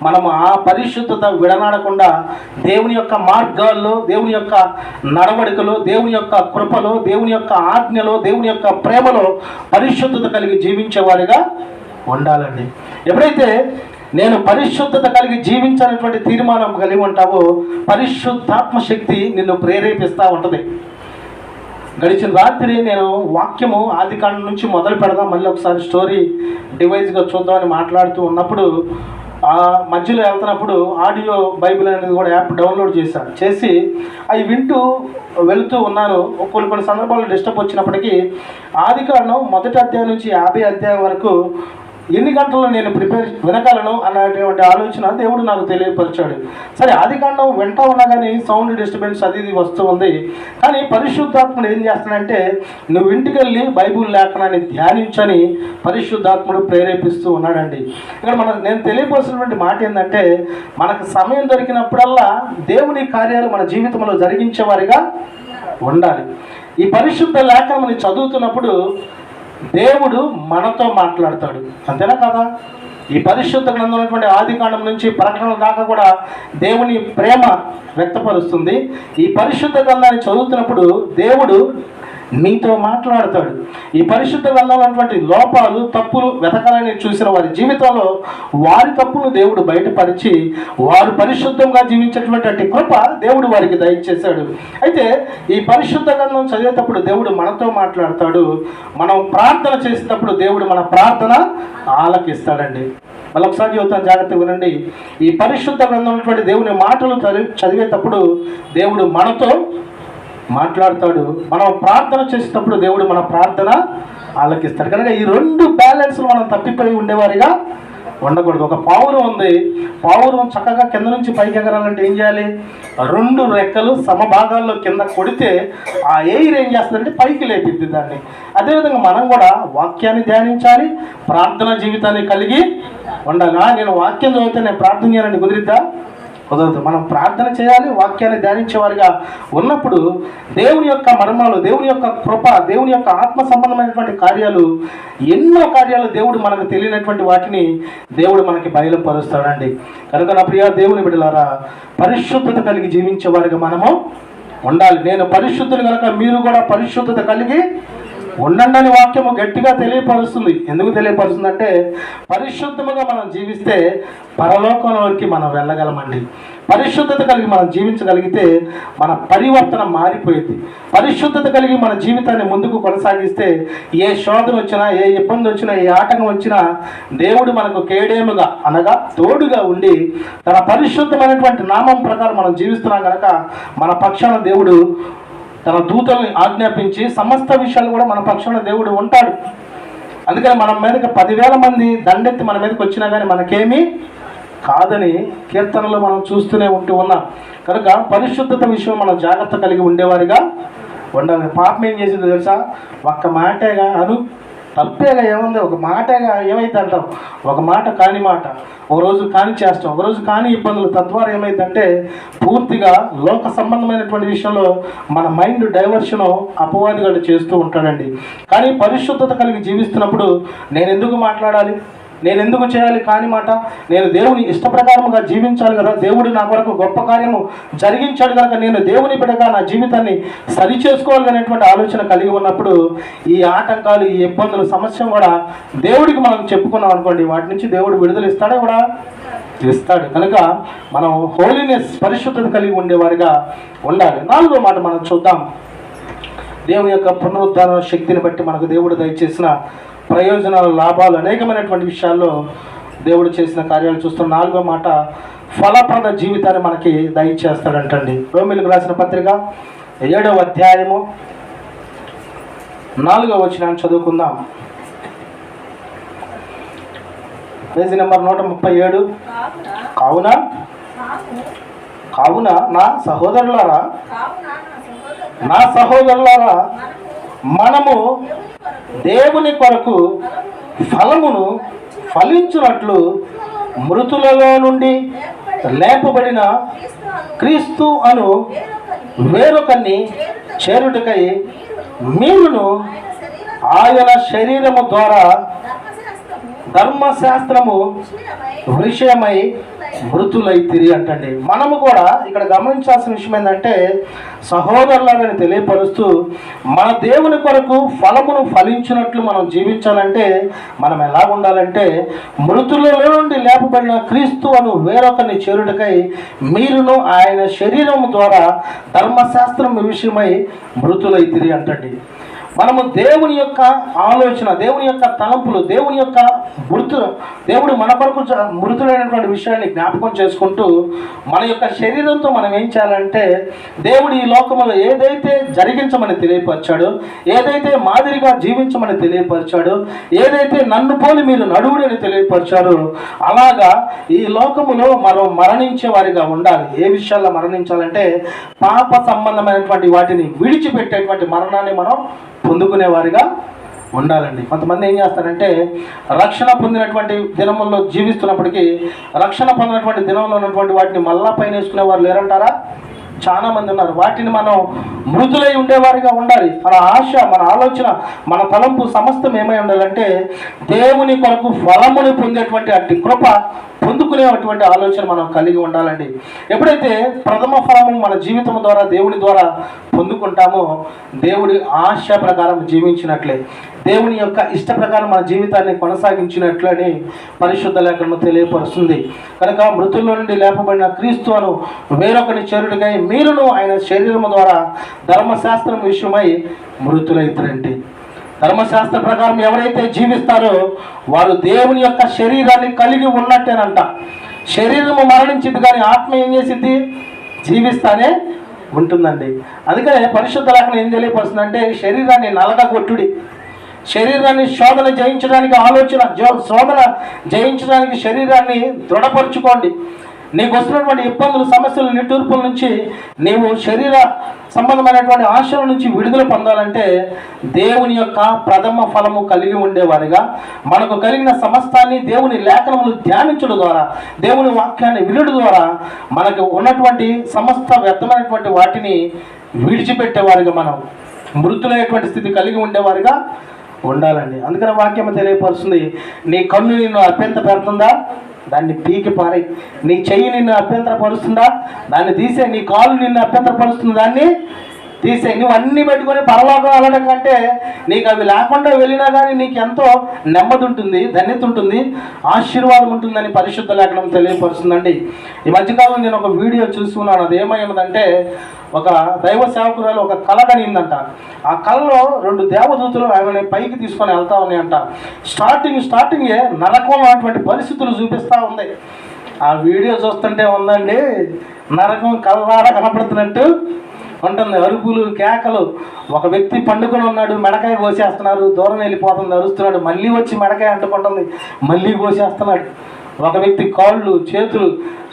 మనం ఆ పరిశుద్ధత విడనాడకుండా దేవుని యొక్క మార్గాల్లో, దేవుని యొక్క నడవడికలో, దేవుని యొక్క కృపలో, దేవుని యొక్క ఆజ్ఞలో, దేవుని యొక్క ప్రేమలో పరిశుద్ధత కలిగి జీవించేవారిగా ఉండాలండి. ఎప్పుడైతే నేను పరిశుద్ధత కలిగి జీవించాలనేటువంటి తీర్మానం కలిగి ఉంటావో పరిశుద్ధాత్మ శక్తి నిన్ను ప్రేరేపిస్తూ ఉంటుంది. గడిచిన రాత్రి నేను వాక్యము ఆదికాండం నుంచి మొదలు పెడదాం, మళ్ళీ ఒకసారి స్టోరీ డివైజ్గా చూద్దామని మాట్లాడుతూ ఉన్నప్పుడు ఆ మధ్యలో వెళ్తున్నప్పుడు ఆడియో బైబిల్ అనేది కూడా యాప్ డౌన్లోడ్ చేసి అవి వింటూ వెళుతూ ఉన్నాను. కొన్ని సందర్భాల్లో డిస్టర్బ్ వచ్చినప్పటికీ ఆదికాండం మొదటి అధ్యాయం నుంచి 50 అధ్యాయం వరకు ఎన్ని గంటల్లో నేను వినగలను అన్నటువంటి ఆలోచన దేవుడు నాకు తెలియపరిచాడు. సరే, ఆదికాండం వింటా ఉన్నా కానీ సౌండ్ డిస్టర్బెన్స్ అది వస్తూ ఉంది. కానీ పరిశుద్ధాత్ముడు ఏం చేస్తాడంటే నువ్వు ఇంటికి వెళ్ళి బైబిల్ లేఖనాన్ని ధ్యానించని పరిశుద్ధాత్ముడు ప్రేరేపిస్తూ ఉన్నాడండి. ఇక్కడ నేను తెలియపరిచినటువంటి మాట ఏంటంటే మనకు సమయం దొరికినప్పుడల్లా దేవుని కార్యాలు మన జీవితంలో జరిగించేవారిగా ఉండాలి. ఈ పరిశుద్ధ లేఖనాన్ని చదువుతున్నప్పుడు దేవుడు మనతో మాట్లాడతాడు, అంతేనా కదా? ఈ పరిశుద్ధ గ్రంథం ఉన్నటువంటి ఆదికాండం నుంచి ప్రకటన దాకా కూడా దేవుని ప్రేమ వ్యక్తపరుస్తుంది. ఈ పరిశుద్ధ గ్రంథాన్ని చదువుతున్నప్పుడు దేవుడు నీతో మాట్లాడతాడు. ఈ పరిశుద్ధ గ్రంథంలో ఉన్నటువంటి లోపాలు, తప్పులు వెతకాలని చూసిన వారి జీవితంలో వారి తప్పును దేవుడు బయటపరిచి వారు పరిశుద్ధంగా జీవించేటువంటి కృప దేవుడు వారికి దయచేశాడు. అయితే ఈ పరిశుద్ధ గ్రంథం చదివేటప్పుడు దేవుడు మనతో మాట్లాడతాడు. మనం ప్రార్థన చేసేటప్పుడు దేవుడు మన ప్రార్థన ఆలకిస్తాడండి. మళ్ళీ ఒకసారి చెబుతాను, జాగ్రత్తగా వినండి. ఈ పరిశుద్ధ గ్రంథం ఉన్నటువంటి దేవుని మాటలు చదివేటప్పుడు దేవుడు మనతో మాట్లాడతాడు. మనం ప్రార్థన చేసేటప్పుడు దేవుడు మన ప్రార్థన ఆలకిస్తాడు. కనుక ఈ రెండు బ్యాలెన్స్లు మనం తప్పిపోయి ఉండేవారిగా ఉండకూడదు. ఒక పావురం ఉంది, పావురం చక్కగా కింద నుంచి పైకి ఎగరాలంటే ఏం చేయాలి? రెండు రెక్కలు సమభాగాల్లో కింద కొడితే ఆ ఎయిర్ ఏం చేస్తుందంటే పైకి లేపిద్ది దాన్ని. అదేవిధంగా మనం కూడా వాక్యాన్ని ధ్యానించాలి, ప్రార్థన జీవితాన్ని కలిగి ఉండాలి. నేను వాక్యం చదివితే నేను ప్రార్థన చేయాలని కుదిరిద్దా? కుదరదు. మనం ప్రార్థన చేయాలి, వాక్యాన్ని ధ్యానించేవారిగా ఉన్నప్పుడు దేవుని యొక్క మర్మాలు, దేవుని యొక్క కృప, దేవుని యొక్క ఆత్మ సంబంధమైనటువంటి కార్యాలు, ఎన్నో కార్యాలు దేవుడు మనకు తెలియనటువంటి వాటిని దేవుడు మనకి బయలుపరుస్తాడండి. కనుక నా ప్రియ దేవుని బిడ్డలారా, పరిశుద్ధత కలిగి జీవించేవారిగా మనము ఉండాలి. నేను పరిశుద్ధులు కనుక మీరు కూడా పరిశుద్ధత కలిగి ఉండండి అని వాక్యము గట్టిగా తెలియపరుస్తుంది. ఎందుకు తెలియపరుస్తుంది అంటే పరిశుద్ధముగా మనం జీవిస్తే పరలోకంలోకి మనం వెళ్ళగలమండి. పరిశుద్ధత కలిగి మనం జీవించగలిగితే మన పరివర్తన మారిపోయింది. పరిశుద్ధత కలిగి మన జీవితాన్ని ముందుకు కొనసాగిస్తే ఏ శోధన వచ్చినా, ఏ ఇబ్బంది వచ్చినా, ఏ ఆటంకం వచ్చినా దేవుడు మనకు కేడేముగా అనగా తోడుగా ఉండి తన పరిశుద్ధమైనటువంటి నామం ప్రకారం మనం జీవిస్తున్నాం కనుక మన పక్షాన దేవుడు తన దూతల్ని ఆజ్ఞాపించి సమస్త విషయాలు కూడా మన పక్షాన దేవుడు ఉంటాడు. అందుకని మన మీదకి 10,000 మంది దండెత్తి మన మీదకి వచ్చినా కానీ మనకేమీ కాదని కీర్తనలో మనం చూస్తూనే ఉన్నాం. కనుక పరిశుద్ధత విషయం మనం జాగ్రత్త కలిగి ఉండేవారిగా ఉండాలి. పాపం ఏం చేసిందో తెలుసా? ఒక్క మాటేగా తప్పేగా ఏముంది, ఒక మాటగా ఏమైతే అంటాం, ఒక మాట కాని మాట, ఒకరోజు కాని చేస్తాం, ఒకరోజు కాని ఇబ్బందులు, తద్వారా ఏమైందంటే పూర్తిగా లోక సంబంధమైనటువంటి విషయంలో మన మైండ్ డైవర్షన్ అపవాదిగా చేస్తూ ఉంటాడండి. కానీ పరిశుద్ధత కలిగి జీవిస్తున్నప్పుడు నేను ఎందుకు మాట్లాడాలి, నేను ఎందుకు చేయాలి కాని మాట, నేను దేవుని ఇష్ట ప్రకారముగా జీవించాలి కదా, దేవుడు నా కొరకు గొప్ప కార్యము జరిగించాడు కనుక నేను దేవుని బిడ్డగా నా జీవితాన్ని సరి చేసుకోవాలి అనేటువంటి ఆలోచన కలిగి ఉన్నప్పుడు ఈ ఆటంకాలు, ఈ ఇబ్బందులు, సమస్య కూడా దేవుడికి మనం చెప్పుకున్నాం అనుకోండి, వాటి నుంచి దేవుడు విడుదల ఇస్తాడే కూడా ఇస్తాడు. కనుక మనం హోలీనెస్, పరిశుద్ధత కలిగి ఉండేవారిగా ఉండాలి. 4వ మాట మనం చూద్దాం. దేవుని యొక్క పునరుద్ధాన శక్తిని బట్టి మనకు దేవుడు దయచేసిన ప్రయోజనాలు, లాభాలు, అనేకమైనటువంటి విషయాల్లో దేవుడు చేసిన కార్యాలు చూస్తున్న 4వ మాట, ఫలప్రద జీవితాన్ని మనకి దయచేస్తాడంటండి. రోమీయులకు రాసిన పత్రిక 7వ అధ్యాయము 4వ వచనాన్ని చదువుకుందాం. Page number 137. కావున నా సహోదరులారా మనము దేవుని కొరకు ఫలమును ఫలించునట్లు మృతులలో నుండి లేపబడిన క్రీస్తు అను వేరొకరిని చేరుటకై మీరును ఆయన శరీరము ద్వారా ధర్మశాస్త్రము విషయమై మృతులైతిరి అంటండి. మనము కూడా ఇక్కడ గమనించాల్సిన విషయం ఏంటంటే, సహోదరులని తెలియపరుస్తూ మన దేవుని కొరకు ఫలమును ఫలించినట్లు మనం జీవించాలంటే మనం ఎలా ఉండాలంటే, మృతులలో నుండి లేపబడిన క్రీస్తు అను వేరొకరిని చేరుటకై మీరును ఆయన శరీరము ద్వారా ధర్మశాస్త్రం విషయమై మృతులైతిరి అంటండి. మనము దేవుని యొక్క ఆలోచన, దేవుని యొక్క తలంపులు, దేవుని యొక్క దేవుడు మన కొరకు మృతులైనటువంటి విషయాన్ని జ్ఞాపకం చేసుకుంటూ మన యొక్క శరీరంతో మనం ఏం చేయాలంటే, దేవుడు ఈ లోకంలో ఏదైతే జరిగించమని తెలియపరిచాడో, ఏదైతే మాదిరిగా జీవించమని తెలియపరిచాడో, ఏదైతే నన్ను పోలి మీరు నడువుడని తెలియపరిచాడో, అలాగా ఈ లోకములో మనం మరణించే వారిగా ఉండాలి. ఏ విషయాల్లో మరణించాలంటే, పాప సంబంధమైనటువంటి వాటిని విడిచిపెట్టేటువంటి మరణాన్ని మనం పొందుకునే వారిగా ఉండాలండి. కొంతమంది ఏం చేస్తారంటే, రక్షణ పొందినటువంటి దినముల్లో జీవిస్తున్నప్పటికీ రక్షణ పొందినటువంటి దినంలో ఉన్నటువంటి వాటిని మళ్ళా పైన వేసుకునే వారు లేరంటారా? చాలా మంది ఉన్నారు. వాటిని మనం మృతులై ఉండేవారిగా ఉండాలి. మన ఆశ, మన ఆలోచన, మన తలంపు సమస్తం ఏమై ఉండాలంటే, దేవుని కొరకు ఫలముని పొందేటువంటి అట్టి కృప పొందుకునేటువంటి ఆలోచన మనం కలిగి ఉండాలండి. ఎప్పుడైతే ప్రథమ ఫలము మన జీవితం ద్వారా దేవుని ద్వారా పొందుకుంటామో, దేవుడి ఆశ ప్రకారం జీవించినట్లే, దేవుని యొక్క ఇష్ట ప్రకారం మన జీవితాన్ని కొనసాగించినట్లని పరిశుద్ధ లేఖనం తెలియపరుస్తుంది. కనుక మృతుల్లో నుండి లేపబడిన క్రీస్తు అను వేరొకరిని చేరుటకై మీరును ఆయన శరీరము ద్వారా ధర్మశాస్త్రం విషయమై మృతులైతారండి. ధర్మశాస్త్ర ప్రకారం ఎవరైతే జీవిస్తారో వారు దేవుని యొక్క శరీరాన్ని కలిగి ఉన్నట్టేనంట. శరీరము మరణించింది కానీ ఆత్మ ఏం చేసింది? జీవిస్తానే ఉంటుందండి. అందుకనే పరిశుద్ధ లేఖనం ఏం తెలియపరుస్తుందంటే, శరీరాన్ని నలగగొట్టుడి, శరీరాన్ని శోధన జయించడానికి శోధన జయించడానికి శరీరాన్ని దృఢపరుచుకోండి. నీకు వస్తున్నటువంటి ఇబ్బందులు, సమస్యలు, నిట్టూర్పుల నుంచి నీవు శరీర సంబంధమైనటువంటి ఆశల నుంచి విడుదల పొందాలంటే దేవుని యొక్క ప్రథమ ఫలము కలిగి ఉండేవారిగా, మనకు కలిగిన సమస్తాన్ని దేవుని లేఖనములు ధ్యానించడం ద్వారా, దేవుని వాక్యాన్ని వినడం ద్వారా మనకు ఉన్నటువంటి సమస్త వ్యర్థమైనటువంటి వాటిని విడిచిపెట్టేవారిగా, మనం మృతులైనటువంటి స్థితి కలిగి ఉండేవారిగా ఉండాలండి. అందుకని వాక్యం తెలియపరుస్తుంది, నీ కన్ను నిన్ను అభ్యంతర పెడుతుందా? దాన్ని పీకి పారే. నీ చెయ్యి నిన్ను అభ్యంతరపరుస్తుందా? దాన్ని తీసే. నీ కాలు నిన్ను అభ్యంతరపరుస్తుంది, దాన్ని తీసే. నువ్వు అన్నీ పెట్టుకొని పరలోకం వెళ్ళడం కంటే నీకు అవి లేకుండా వెళ్ళినా కానీ నీకు ఎంతో నెమ్మది ఉంటుంది, ధన్యత ఉంటుంది, ఆశీర్వాదం ఉంటుందని పరిశుద్ధ లేఖనం తెలియపరుస్తుందండి. ఈ మధ్యకాలంలో నేను ఒక వీడియో చూసుకున్నాను. అది ఏమైందంటే, ఒక దైవ సేవకురాలు ఒక కళ కనిందంట. ఆ కళలో 2 దేవదూతలు ఆమెను పైకి తీసుకొని వెళ్తా ఉన్నాయంట. స్టార్టింగే నరకం అటువంటి పరిస్థితులు చూపిస్తూ ఉంది. ఆ వీడియో చూస్తుంటే ఉందండి, నరకం కళ్ళారా కనపడుతున్నట్టు ఉంటుంది. అరుపులు, కేకలు. ఒక వ్యక్తి పండుకొని ఉన్నాడు, మెడకాయ కోసేస్తున్నారు, దూరం వెళ్ళిపోతుంది, అరుస్తున్నాడు, మళ్ళీ వచ్చి మెడకాయ అంటుకుంటుంది, మళ్ళీ కోసేస్తున్నాడు. ఒక వ్యక్తి కాళ్ళు, చేతులు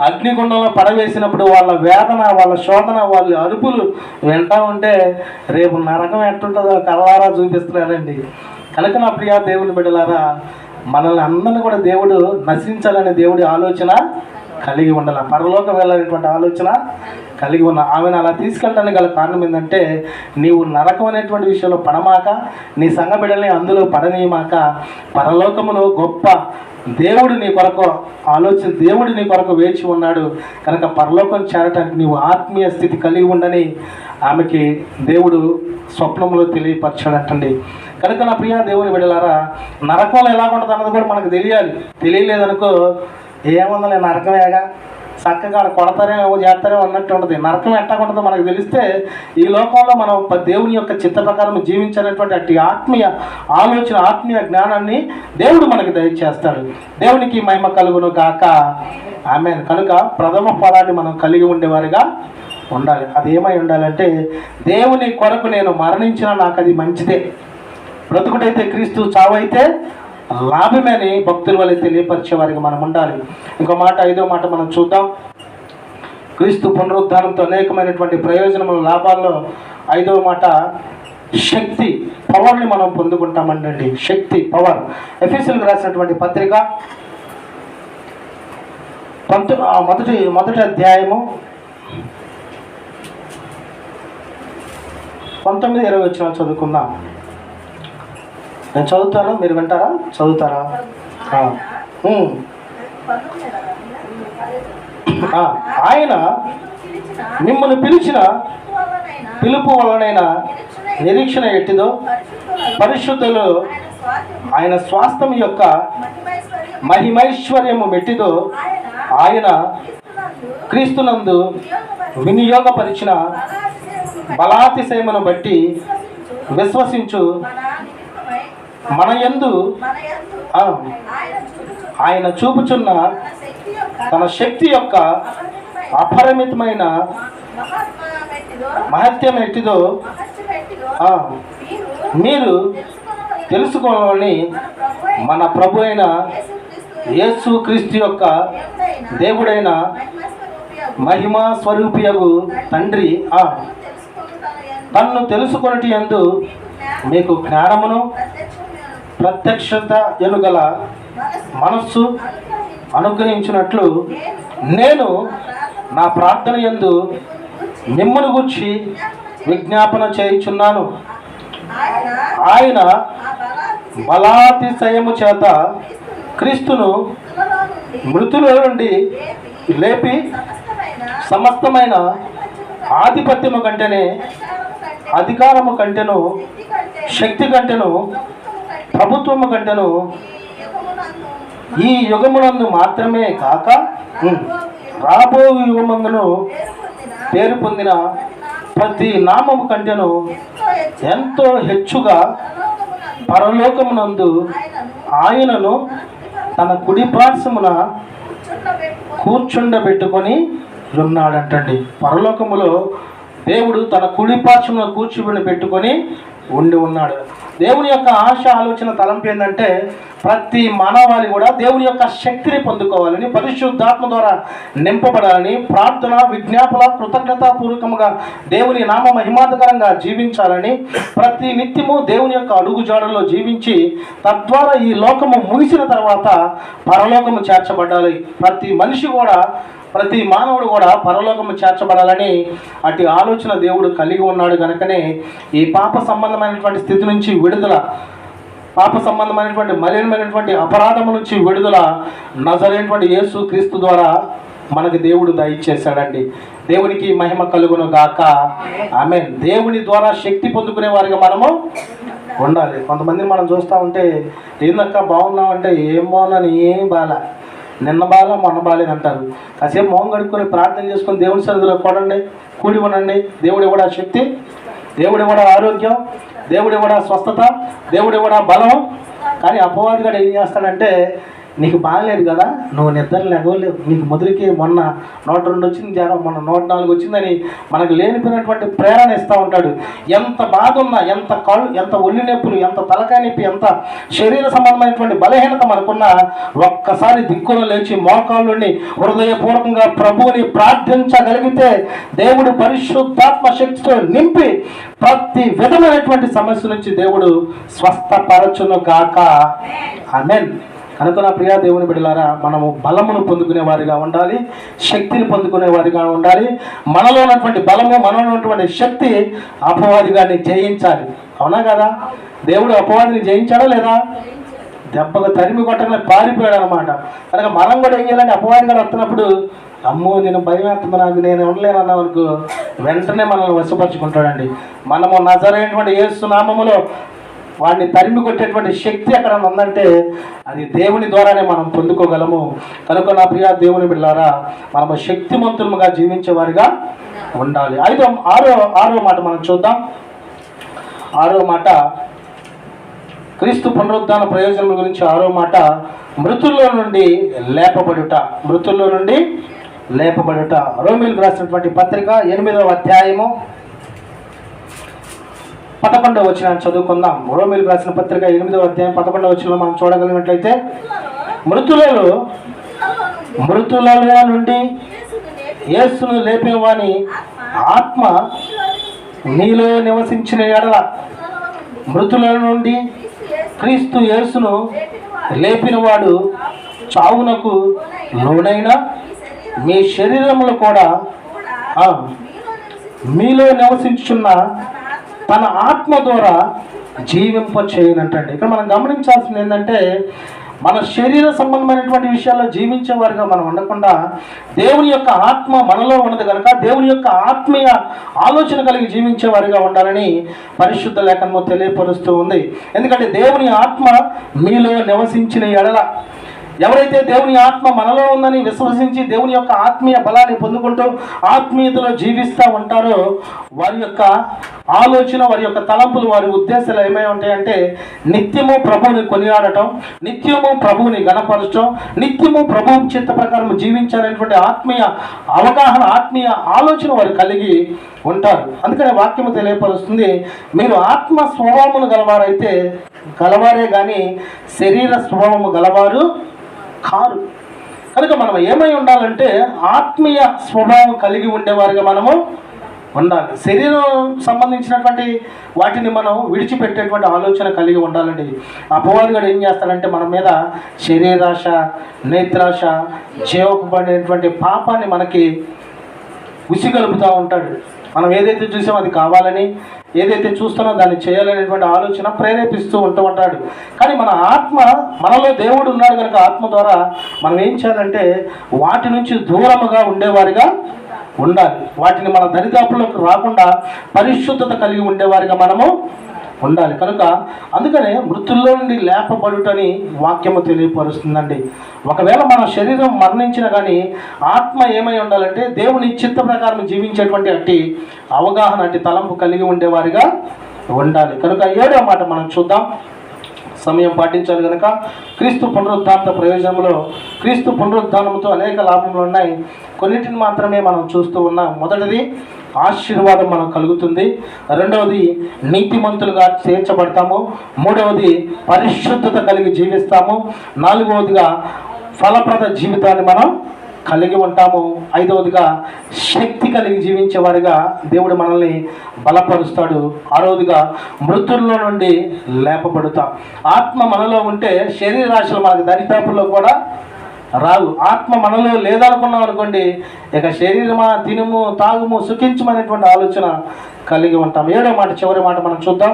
అగ్నిగుండంలో పడవేసినప్పుడు వాళ్ళ వేదన, వాళ్ళ శోధన, వాళ్ళ అరుపులు వింటూ ఉంటే రేపు నరకం ఎట్టుంటుందో కళ్ళారా చూపిస్తున్నారండి. కనుక నా ప్రియ దేవుని బిడ్డలారా, మనల్ని అందరినీ కూడా దేవుడు నశించాలనే దేవుడి ఆలోచన కలిగి ఉండాలి. పరలోకం వెళ్ళాలనేటువంటి ఆలోచన కలిగి ఉన్న ఆమెను అలా తీసుకెళ్ళడానికి గల కారణం ఏంటంటే, నీవు నరకం అనేటువంటి విషయంలో పడమాక, నీ సంఘ బిడ్డల్ని అందులో పడనీయమాక, పరలోకములో గొప్ప దేవుడు నీ కొరకు దేవుడు నీ కొరకు వేచి ఉన్నాడు. కనుక పరలోకం చేరటానికి నీవు ఆత్మీయ స్థితి కలిగి ఉండని ఆమెకి దేవుడు స్వప్నంలో తెలియపరచాడంటండి. కనుక నా ప్రియ దేవుని బిడ్డలారా, నరకంలో ఎలా ఉంటుంది అన్నది కూడా మనకు తెలియలేదనుకో, ఏముందలే నరకమేగా, చక్కగా కొడతారేమో చేస్తారేమో అన్నట్టు ఉంటుంది. నరకం ఎట్టా ఉంటుందో మనకు తెలిస్తే ఈ లోకంలో మనం దేవుని యొక్క చిత్త ప్రకారం జీవించేటువంటి అట్టి ఆత్మీయ ఆలోచన, ఆత్మీయ జ్ఞానాన్ని దేవుడు మనకి దయచేస్తాడు. దేవునికి మహిమ కలుగును గాక. ఆమేన్. కనుక ప్రథమ ఫలాన్ని మనం కలిగి ఉండేవారిగా ఉండాలి. అది ఏమై ఉండాలంటే, దేవుని కొరకు నేను మరణించినా నాకు అది మంచిదే, బ్రతుకుడైతే క్రీస్తు, చావైతే లాభమే అని భక్తుల వల్ల తెలియపరిచే వారికి మనం ఉండాలి. ఇంకో మాట, 5వ మాట మనం చూద్దాం. క్రీస్తు పునరుద్ధానంతో అనేకమైనటువంటి ప్రయోజనములు, లాభాల్లో 5వ మాట శక్తి, పవర్ని మనం పొందుకుంటామండి. శక్తి, పవర్. ఎఫెసీయులకు రాసినటువంటి పత్రిక మొదటి అధ్యాయము 19-20 వచనాలు చదువుకుందాం. నేను చదువుతాను, మీరు వింటారా? చదువుతారా? ఆయన మిమ్మల్ని పిలిచిన పిలుపు వలనైనా నిరీక్షణ ఎట్టిదో, పరిశుద్ధులు ఆయన స్వాస్థ్యం యొక్క మహిమైశ్వర్యము మెట్టిదో, ఆయన క్రీస్తునందు వినియోగపరిచిన బలాతిశయమును బట్టి విశ్వసించు మన యందు ఆయన చూపుచున్న తన శక్తి యొక్క అపరిమితమైన మహత్యం ఎట్టిదో మీరు తెలుసుకోవాలని మన ప్రభు అయిన యేసు క్రీస్తు యొక్క దేవుడైన మహిమా స్వరూపియగు తండ్రి తన్ను తెలుసుకొనుట యందు మీకు జ్ఞానమును ప్రత్యక్షత ఎనుగల మనస్సు అనుగ్రహించినట్లు నేను నా ప్రార్థన యందు మిమ్మల్ని గూర్చి విజ్ఞాపన చేయుచున్నాను. ఆయన బలాతిశయము చేత క్రీస్తును మృతుల నుండి లేపి సమస్తమైన ఆధిపత్యము కంటేనే, అధికారము కంటేను, శక్తి కంటేను, ప్రభుత్వము కంటేను ఈ యుగమునందు మాత్రమే కాక రాబో యుగమందును పేరు పొందిన ప్రతి నామము కంటేను ఎంతో హెచ్చుగా పరలోకమునందు ఆయనను తన కుడి పార్శ్వమున కూర్చుండబెట్టుకొని ఉన్నాడంటండి. పరలోకములో దేవుడు తన కుడి పార్శ్వమున కూర్చుని పెట్టుకొని ఉన్నాడు. దేవుని యొక్క ఆశ, ఆలోచన, తలంపు ఏంటంటే ప్రతి మానవాళి కూడా దేవుని యొక్క శక్తిని పొందుకోవాలని, పరిశుద్ధాత్మ ద్వారా నింపబడాలని, ప్రార్థన, విజ్ఞాపన, కృతజ్ఞతాపూర్వకంగా దేవుని నామ మహిమార్థకరంగా జీవించాలని, ప్రతి నిత్యము దేవుని యొక్క అడుగుజాడల్లో జీవించి తద్వారా ఈ లోకము ముగిసిన తర్వాత పరలోకము చేర్చబడాలి. ప్రతి మనిషి కూడా, ప్రతి మానవుడు కూడా పరలోకము చేర్చబడాలని అటు ఆలోచన దేవుడు కలిగి ఉన్నాడు. కనుకనే ఈ పాప సంబంధమైనటువంటి స్థితి నుంచి విడుదల, పాప సంబంధమైనటువంటి మలినమైనటువంటి అపరాధము నుంచి విడుదల నజరైనటువంటి యేసు క్రీస్తు ద్వారా మనకి దేవుడు దయచేశాడండి. దేవునికి మహిమ కలుగును గాక. ఆమేన్. దేవుని ద్వారా శక్తి పొందుకునే వారిగా మనము ఉండాలి. కొంతమందిని మనం చూస్తూ ఉంటే, ఏందక్క బాగున్నామంటే, ఏం బాగున్నాను, ఏం బాల, నిన్న బాల మొన్న బాలేదు అంటారు. కాసేపు మొహం కడుక్కొని ప్రార్థన చేసుకొని దేవుని సన్నిధిలో కూడి ఉండండి. దేవుడు కూడా శక్తి, దేవుడు కూడా ఆరోగ్యం, దేవుడు కూడా స్వస్థత, దేవుడు కూడా బలం. కానీ అపవాది కూడా ఏం చేస్తాడంటే, నీకు బాగలేదు కదా, నువ్వు నిద్ర లేవలేవు, నీకు ముదిరికి మొన్న 102 వచ్చింది జ్వరం, మొన్న 104 వచ్చిందని మనకు లేనిపోయినటువంటి ప్రేరణ ఇస్తూ ఉంటాడు. ఎంత బాధ ఉన్నా, ఎంత ఒళ్ళు నొప్పులు, ఎంత తలకాయ నొప్పి, ఎంత శరీర సంబంధమైనటువంటి బలహీనత మనకున్నా ఒక్కసారి దిక్కున లేచి మోకాళ్ళుని హృదయపూర్వకంగా ప్రభువుని ప్రార్థించగలిగితే దేవుడు పరిశుద్ధాత్మ శక్తితో నింపి ప్రతి విధమైనటువంటి సమస్య నుంచి దేవుడు స్వస్థపరచును గాక. ఆమేన్. కనుక నా ప్రియ దేవుని బిడ్డలారా, మనము బలమును పొందుకునే వారిగా ఉండాలి, శక్తిని పొందుకునే వారిగా ఉండాలి. మనలో ఉన్నటువంటి బలము, మనలో ఉన్నటువంటి శక్తి అపవాదిగాన్ని జయించాలి. అవునా కదా? దేవుడు అపవాదిని జయించాడా లేదా? దెబ్బగా తరిమి కొట్టగానే పారిపోయాడు అనమాట. కనుక మనం కూడా ఏం చేయాలంటే, అపవాది గారు వస్తున్నప్పుడు, అమ్మో నేను భయం వేస్తుంది, నాకు నేను ఉండలేనన్నా వరకు వెంటనే మనల్ని వశపరుచుకుంటాడండి. మనము నజరైనటువంటి యేసు నామములో వాడిని తరిమి కొట్టేటువంటి శక్తి ఎక్కడ ఉందంటే అది దేవుని ద్వారానే మనం పొందుకోగలము. కనుక నా ప్రియ దేవుని బిడ్డలారా, మనము శక్తిమంతులుగా జీవించే వారిగా ఉండాలి. ఆరో మాట మనం చూద్దాం. 6వ మాట క్రీస్తు పునరుద్ధాన ప్రయోజనం గురించి. 6వ మాట మృతుల్లో నుండి లేపబడుట. మృతుల్లో నుండి లేపబడుట. రోమీయులకు రాసినటువంటి పత్రిక 8వ అధ్యాయము 11వ వచనాన్ని చదువుకుందాం. రోమీయులకు రాసిన పత్రిక 8వ అధ్యాయం 11వ వచనంలో మనం చూడగలిగినట్లయితే, మృతులలో నుండి యేసును లేపిన వాని ఆత్మ నీలో నివసించిన ఎడల, మృతుల నుండి క్రీస్తు యేసును లేపినవాడు చావునకు లోనైన మీ శరీరములు కూడా మీలో నివసించుచున్న తన ఆత్మ ద్వారా జీవింప చేయనంటండి. ఇక్కడ మనం గమనించాల్సింది ఏంటంటే, మన శరీర సంబంధమైనటువంటి విషయాల్లో జీవించేవారుగా మనం ఉండకుండా దేవుని యొక్క ఆత్మ మనలో ఉన్నది కనుక దేవుని యొక్క ఆత్మీయ ఆలోచన కలిగి జీవించేవారుగా ఉండాలని పరిశుద్ధ లేఖనము తెలియపరుస్తూ ఉంది. ఎందుకంటే దేవుని ఆత్మ మీలో నివసించిన ఎడల, ఎవరైతే దేవుని ఆత్మ మనలో ఉందని విశ్వసించి దేవుని యొక్క ఆత్మీయ బలాన్ని పొందుకుంటూ ఆత్మీయతలో జీవిస్తూ ఉంటారో, వారి యొక్క ఆలోచన, వారి యొక్క తలంపులు, వారి ఉద్దేశాలు ఏమై ఉంటాయంటే నిత్యము ప్రభువుని కొనియాడటం, నిత్యము ప్రభువుని గణపరచడం, నిత్యము ప్రభువు చిత్త ప్రకారం జీవించాలనేటువంటి ఆత్మీయ అవగాహన, ఆత్మీయ ఆలోచన వారు కలిగి ఉంటారు. అందుకనే వాక్యము తెలియపరుస్తుంది, మీరు ఆత్మ స్వభావమును గలవారే కానీ శరీర స్వభావము గలవారు కారు. కనుక మనం ఏమై ఉండాలంటే ఆత్మీయ స్వభావం కలిగి ఉండేవారుగా మనము ఉండాలి. శరీరం సంబంధించినటువంటి వాటిని మనం విడిచిపెట్టేటువంటి ఆలోచన కలిగి ఉండాలండి. అపవాదిగాడు ఏం చేస్తాడంటే మన మీద శరీరాశ, నేత్రాశ, జీవపబడినటువంటి పాపాన్ని మనకి ఉసిగలుపుతూ ఉంటాడు. మనం ఏదైతే చూసామో అది కావాలని, ఏదైతే చూస్తామో దాన్ని చేయాలనేటువంటి ఆలోచన ప్రేరేపిస్తూ ఉంటాడు. కానీ మన ఆత్మ, మనలో దేవుడు ఉన్నాడు కనుక ఆత్మ ద్వారా మనం ఏం చేయాలంటే వాటి నుంచి దూరముగా ఉండేవారిగా ఉండాలి. వాటిని మన దరిదాపుల్లోకి రాకుండా పరిశుద్ధత కలిగి ఉండేవారిగా మనము ఉండాలి. కనుక అందుకనే మృతుల్లో నుండి లేపబడుటని వాక్యము తెలియపరుస్తుందండి. ఒకవేళ మన శరీరం మరణించిన కానీ ఆత్మ ఏమై ఉండాలంటే దేవుని చిత్త ప్రకారం జీవించేటువంటి అట్టి అవగాహన, అట్టి తలంపు కలిగి ఉండేవారిగా ఉండాలి. కనుక 7వ మాట మనం చూద్దాం. సమయం పాటించాలి కనుక క్రీస్తు పునరుద్ధాన ప్రయోజనంలో, క్రీస్తు పునరుద్ధానంతో అనేక లాభములు ఉన్నాయి. కొన్నిటిని మాత్రమే మనం చూస్తూ ఉన్నాం. మొదటిది ఆశీర్వాదం మనకు కలుగుతుంది. రెండవది నీతిమంతులుగా చేర్చబడతాము. మూడవది పరిశుద్ధత కలిగి జీవిస్తాము. నాలుగవదిగా ఫలప్రద జీవితాన్ని మనం కలిగి ఉంటాము. ఐదవదిగా శక్తి కలిగి జీవించేవారిగా దేవుడు మనల్ని బలపరుస్తాడు. ఆరవదిగా మృతుల్లో నుండి లేపబడతాం. ఆత్మ మనలో ఉంటే శరీరాశలు మనకు దరిదాపుల్లో కూడా రావు. ఆత్మ మనలో లేదనుకున్నాం అనుకోండి, ఇక శరీరమా, తినుము, తాగుము, సుఖించమనేటువంటి ఆలోచన కలిగి ఉంటాం. 7వ మాట, చివరి మాట మనం చూద్దాం.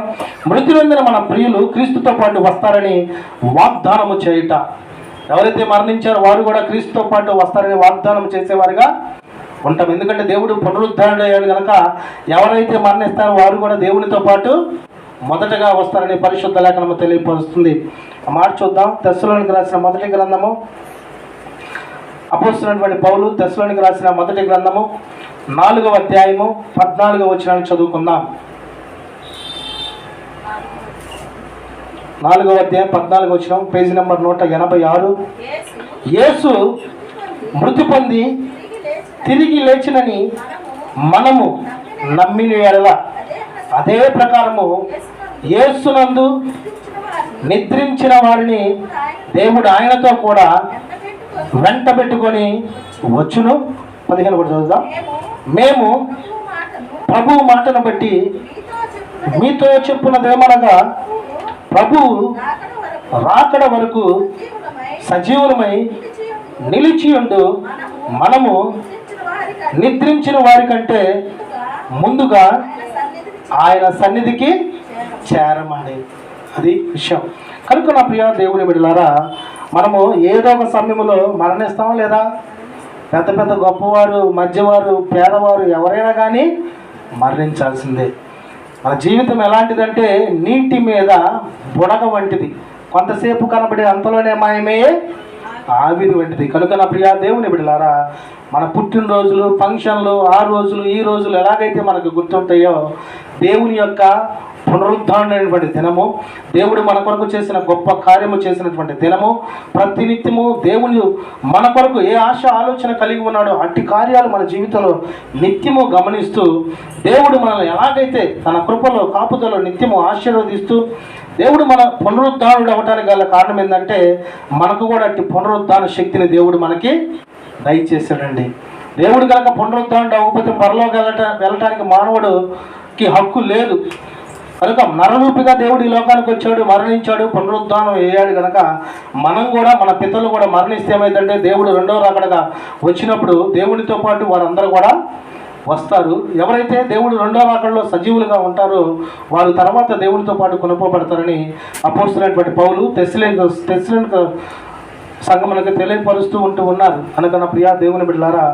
మృతి నొందిన మన ప్రియులు క్రీస్తుతో పాటు వస్తారని వాగ్దానము చేయుట. ఎవరైతే మరణించారో వారు కూడా క్రీస్తుతో పాటు వస్తారని వాగ్దానం చేసేవారుగా ఉంటాం. ఎందుకంటే దేవుడు పునరుద్ధరణయ్యాడు కనుక ఎవరైతే మరణిస్తారో వారు కూడా దేవునితో పాటు మొదటగా వస్తారని పరిశుద్ధ లేఖనము తెలియపరుస్తుంది. ఆ మాట చూద్దాం. తెస్సలోనికి రాసిన మొదటి గ్రంథము, అపోస్తలుడైనటువంటి పౌలు తెస్సలోనికి రాసిన మొదటి గ్రంథము 4వ అధ్యాయము 14వ వచనాన్ని చదువుకుందాం. 4వ అధ్యాయం 14వ వచనం, పేజీ నెంబర్ 186. యేసు మృతి పొంది తిరిగి లేచినని మనము నమ్మిన ఎడల అదే ప్రకారము యేసునందు నిద్రించిన వారిని దేవుడు ఆయనతో కూడా వెంట పెట్టుకొని వచ్చును. 15 కూడా చదువుదాం. మేము ప్రభువు మాటను బట్టి మీతో చెప్పున్నదేమనగా, ప్రభువు రాకడ వరకు సజీవులమై నిలిచియుండు మనము నిద్రించిన వారి కంటే ముందుగా ఆయన సన్నిధికి చేరమని. అది విషయం. కనుక నా ప్రియ దేవుని బిడ్డలారా, మనము ఏదో ఒక సమయంలో మరణిస్తాం. లేదా పెద్ద పెద్ద గొప్పవారు, మధ్యవారు, పేదవారు ఎవరైనా కానీ మరణించాల్సిందే. మన జీవితం ఎలాంటిదంటే నీటి మీద బుడగ వంటిది. కొంతసేపు కనబడి అంతలోనే మాయమయ్యే ఆవిరి వంటిది. కనుక నా ప్రియా దేవుని బిడ్డలారా, మన పుట్టినరోజులు, ఫంక్షన్లు, ఆ రోజులు ఈ రోజులు ఎలాగైతే మనకు గుర్తుంటాయో, దేవుని యొక్క పునరుద్ధరణమైనటువంటి దినము, దేవుడు మన కొరకు చేసిన గొప్ప కార్యము చేసినటువంటి దినము, ప్రతినిత్యము దేవుడు మన కొరకు ఏ ఆశ ఆలోచన కలిగి ఉన్నాడో అట్టి కార్యాలు మన జీవితంలో నిత్యము గమనిస్తూ, దేవుడు మనల్ని ఎలాగైతే తన కృపలో కాపుదలో నిత్యము ఆశీర్వదిస్తూ, దేవుడు మన పునరుద్ధారుడు అవ్వడానికి గల కారణం ఏంటంటే, మనకు కూడా అట్టి పునరుద్ధాన శక్తిని దేవుడు మనకి దయచేశాడండి. దేవుడు కనుక పునరుద్ధారుడు అవ్వకపోతే పరలోకి వెళ్ళటానికి మానవుడికి హక్కు లేదు. కనుక నరరూపిగా దేవుడు ఈ లోకానికి వచ్చాడు, మరణించాడు, పునరుద్ధానం అయ్యాడు. కనుక మనం కూడా, మన పితలు కూడా మరణిస్తే ఏమైందంటే, దేవుడు రెండవ రాకడగా వచ్చినప్పుడు దేవునితో పాటు వారందరూ కూడా వస్తారు. ఎవరైతే దేవుడు రెండవ రాకడలో సజీవులుగా ఉంటారో వారు తర్వాత దేవునితో పాటు కొనుక్కోబడతారని అపోస్తలుడైనటువంటి పౌలు తెస్సలోనిక సంఘమునకు తెలియపరుస్తూ ఉన్నారు. కనుక నా ప్రియా దేవుని బిడ్డలారా,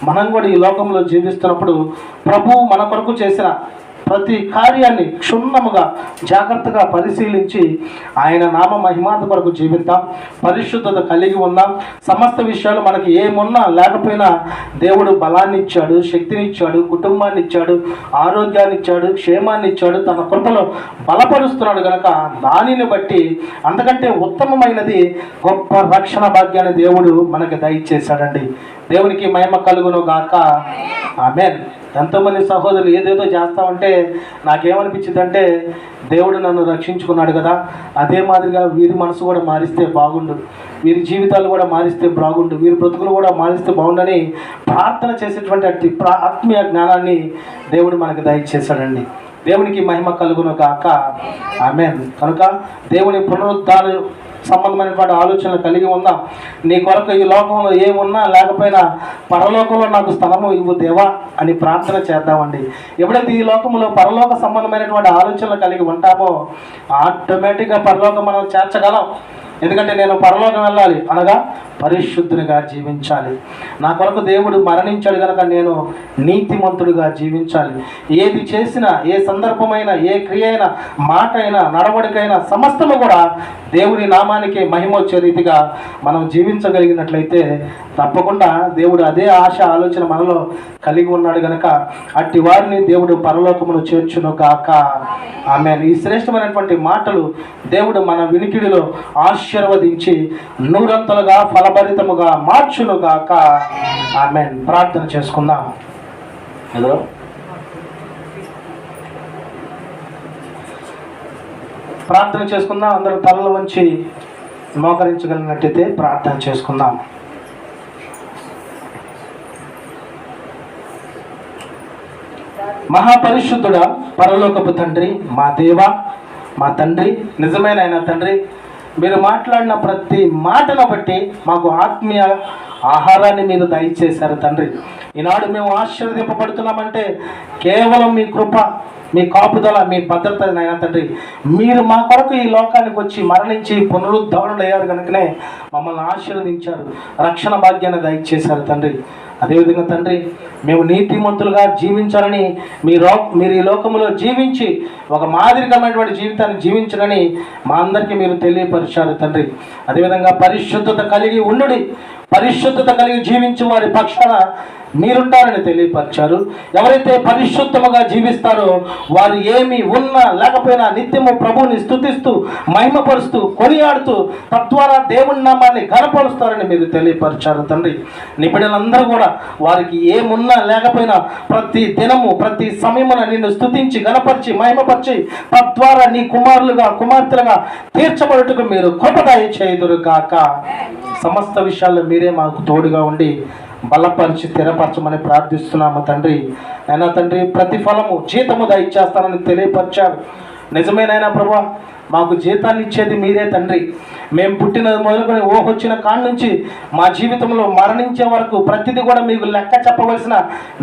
మనం కూడా ఈ లోకంలో జీవిస్తున్నప్పుడు ప్రభువు మన కొరకు చేసిన ప్రతి కార్యాన్ని క్షుణ్ణముగా జాగ్రత్తగా పరిశీలించి ఆయన నామ మహిమార్థ కొరకు జీవిద్దాం, పరిశుద్ధత కలిగి ఉందాం. సమస్త విషయాలు మనకి ఏమున్నా లేకపోయినా దేవుడు బలాన్ని ఇచ్చాడు, శక్తిని ఇచ్చాడు, కుటుంబాన్ని ఇచ్చాడు, ఆరోగ్యాన్ని ఇచ్చాడు, క్షేమాన్ని ఇచ్చాడు, తన కృపలో బలపరుస్తున్నాడు. కనుక దానిని బట్టి అంతకంటే ఉత్తమమైనది గొప్ప రక్షణ భాగ్యాన్ని దేవుడు మనకి దయచేశాడండి. దేవునికి మహిమ కలుగును గాక. ఆమేన్. ఎంతోమంది సహోదరులు ఏదేదో చేస్తామంటే నాకేమనిపించింది అంటే, దేవుడు నన్ను రక్షించుకున్నాడు కదా, అదే మాదిరిగా వీరి మనసు కూడా మారిస్తే బాగుండు, వీరి జీవితాలు కూడా మారిస్తే బాగుండు, వీరి బ్రతుకులు కూడా మారిస్తే బాగుండని ప్రార్థన చేసేటువంటి అట్టి ఆత్మీయ జ్ఞానాన్ని దేవుడు మనకు దయచేశాడండి. దేవునికి మహిమ కలుగును గాక. ఆమేన్. కనుక దేవుని పునరుద్ధాన సంబంధమైనటువంటి ఆలోచనలు కలిగి ఉందాం. నీ కొరకు ఈ లోకంలో ఏమున్నా లేకపోయినా పరలోకంలో నాకు స్థలము ఇవ్వు దేవా అని ప్రార్థన చేద్దామండి. ఎప్పుడైతే ఈ లోకంలో పరలోక సంబంధమైనటువంటి ఆలోచనలు కలిగి ఉంటామో ఆటోమేటిక్గా పరలోకం మనం చేర్చగలం. ఎందుకంటే నేను పరలోకం వెళ్ళాలి అనగా పరిశుద్ధునిగా జీవించాలి. నా కొరకు దేవుడు మరణించాడు కనుక నేను నీతిమంతుడిగా జీవించాలి. ఏది చేసినా, ఏ సందర్భమైనా, ఏ క్రియ అయినా, మాట అయినా, నడవడికైనా సమస్తము కూడా దేవుని నామానికి మహిమ వచ్చే రీతిగా మనం జీవించగలిగినట్లయితే తప్పకుండా దేవుడు అదే ఆశ ఆలోచన మనలో కలిగి ఉన్నాడు కనుక అట్టి వారిని దేవుడు పరలోకమును చేర్చును గాక. ఆమేన్. ఈ శ్రేష్టమైనటువంటి మాటలు దేవుడు మన వినికిడిలో ఆశీర్వదించి నూరంతలుగా ఫలభరితముగా మార్చును గాక. ఆమేన్. ప్రార్థన చేసుకుందాం. ప్రార్థన చేసుకుందాం. అందరూ తలలు వంచి మోకరించగలిగినట్టయితే ప్రార్థన చేసుకుందాం. మహాపరిశుద్ధుడా, పరలోకపు తండ్రి, మా దేవ, మా తండ్రి, నిజమైన ఆయన తండ్రి, మీరు మాట్లాడిన ప్రతి మాటను బట్టి మాకు ఆత్మీయ ఆహారాన్ని మీరు దయచేశారు తండ్రి. ఈనాడు మేము ఆశీర్వదింపబడుతున్నామంటే కేవలం మీ కృప, మీ కాపుదల, మీ భద్రత అయినా తండ్రి. మీరు మా కొరకు ఈ లోకానికి వచ్చి మరణించి పునరుద్ధరణలు అయ్యారు కనుకనే మమ్మల్ని ఆశీర్వదించారు, రక్షణ భాగ్యాన్ని దయచేశారు తండ్రి. అదేవిధంగా తండ్రి, మేము నీతిమంతులుగా జీవించాలని మీరు ఈ లోకంలో జీవించి ఒక మాదిరికమైనటువంటి జీవితాన్ని జీవించాలని మా అందరికీ మీరు తెలియపరిచారు తండ్రి. అదేవిధంగా పరిశుద్ధత కలిగి ఉండుడి, పరిశుద్ధత కలిగి జీవించే వారి పక్షాన మీరుంటారని తెలియపరిచారు. ఎవరైతే పరిశుద్ధముగా జీవిస్తారో వారు ఏమి ఉన్నా లేకపోయినా నిత్యము ప్రభువుని స్తుతిస్తూ, మహిమపరుస్తూ, కొనియాడుతూ తద్వారా దేవుని నామాన్ని ఘనపరుస్తారని మీరు తెలియపరిచారు తండ్రి. నిబిడలందరూ కూడా వారికి ఏమున్నా లేకపోయినా ప్రతి దినము, ప్రతి సమయమున నిన్ను స్తుతించి, ఘనపరిచి, మహిమపరిచి తద్వారా నీ కుమారులుగా, కుమార్తెలుగా తీర్చబడుటకు మీరు కృప దయచేయుదురు గాక. సమస్త విషయాల్లో మీరే మాకు తోడుగా ఉండి బలపరిచి స్థిరపరచమని ప్రార్థిస్తున్నాము తండ్రి. అయినా తండ్రి, ప్రతిఫలము, జీతము దయచేస్తానని తెలియపరిచారు. నిజమేనైనా ప్రభా, మాకు జీతాన్ని ఇచ్చేది మీరే తండ్రి. మేము పుట్టిన మొదలుకొని ఊహొచ్చిన కాడి నుంచి మా జీవితంలో మరణించే వరకు ప్రతిదీ కూడా మీకు లెక్క చెప్పవలసిన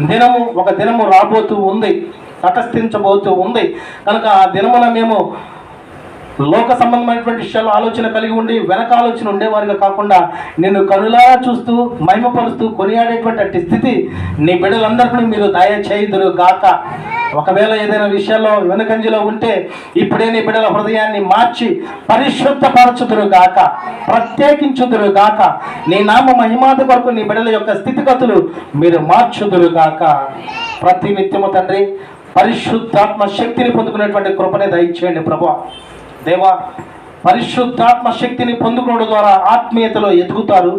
దినము, ఒక దినము రాబోతూ ఉంది, తటస్థించబోతూ ఉంది. కనుక ఆ దినమున మేము లోక సంబంధమైనటువంటి విషయాలు ఆలోచన కలిగి ఉండి వెనక ఆలోచన ఉండేవారిగా కాకుండా నిన్ను కనులారా చూస్తూ మహిమపరుస్తూ కొనియాడేటువంటి అట్టి స్థితి నీ బిడ్డలందరికీ మీరు దయచేయుదురు గాక. ఒకవేళ ఏదైనా విషయాల్లో వెనుకంజలో ఉంటే ఇప్పుడే నీ బిడ్డల హృదయాన్ని మార్చి పరిశుద్ధపరచుదురు గాక, ప్రత్యేకించుదురు గాక. నీ నామ మహిమాది కొరకు నీ బిడ్డల యొక్క స్థితిగతులు మీరు మార్చుదురు గాక. ప్రతి నిత్యము తండ్రి పరిశుద్ధాత్మ శక్తిని పొందుకునేటువంటి కృపనే దయచేయండి ప్రభువా. దేవా, పరిశుద్ధాత్మ శక్తిని పొందుకోవడం ద్వారా ఆత్మీయతలో ఎదుగుతారు,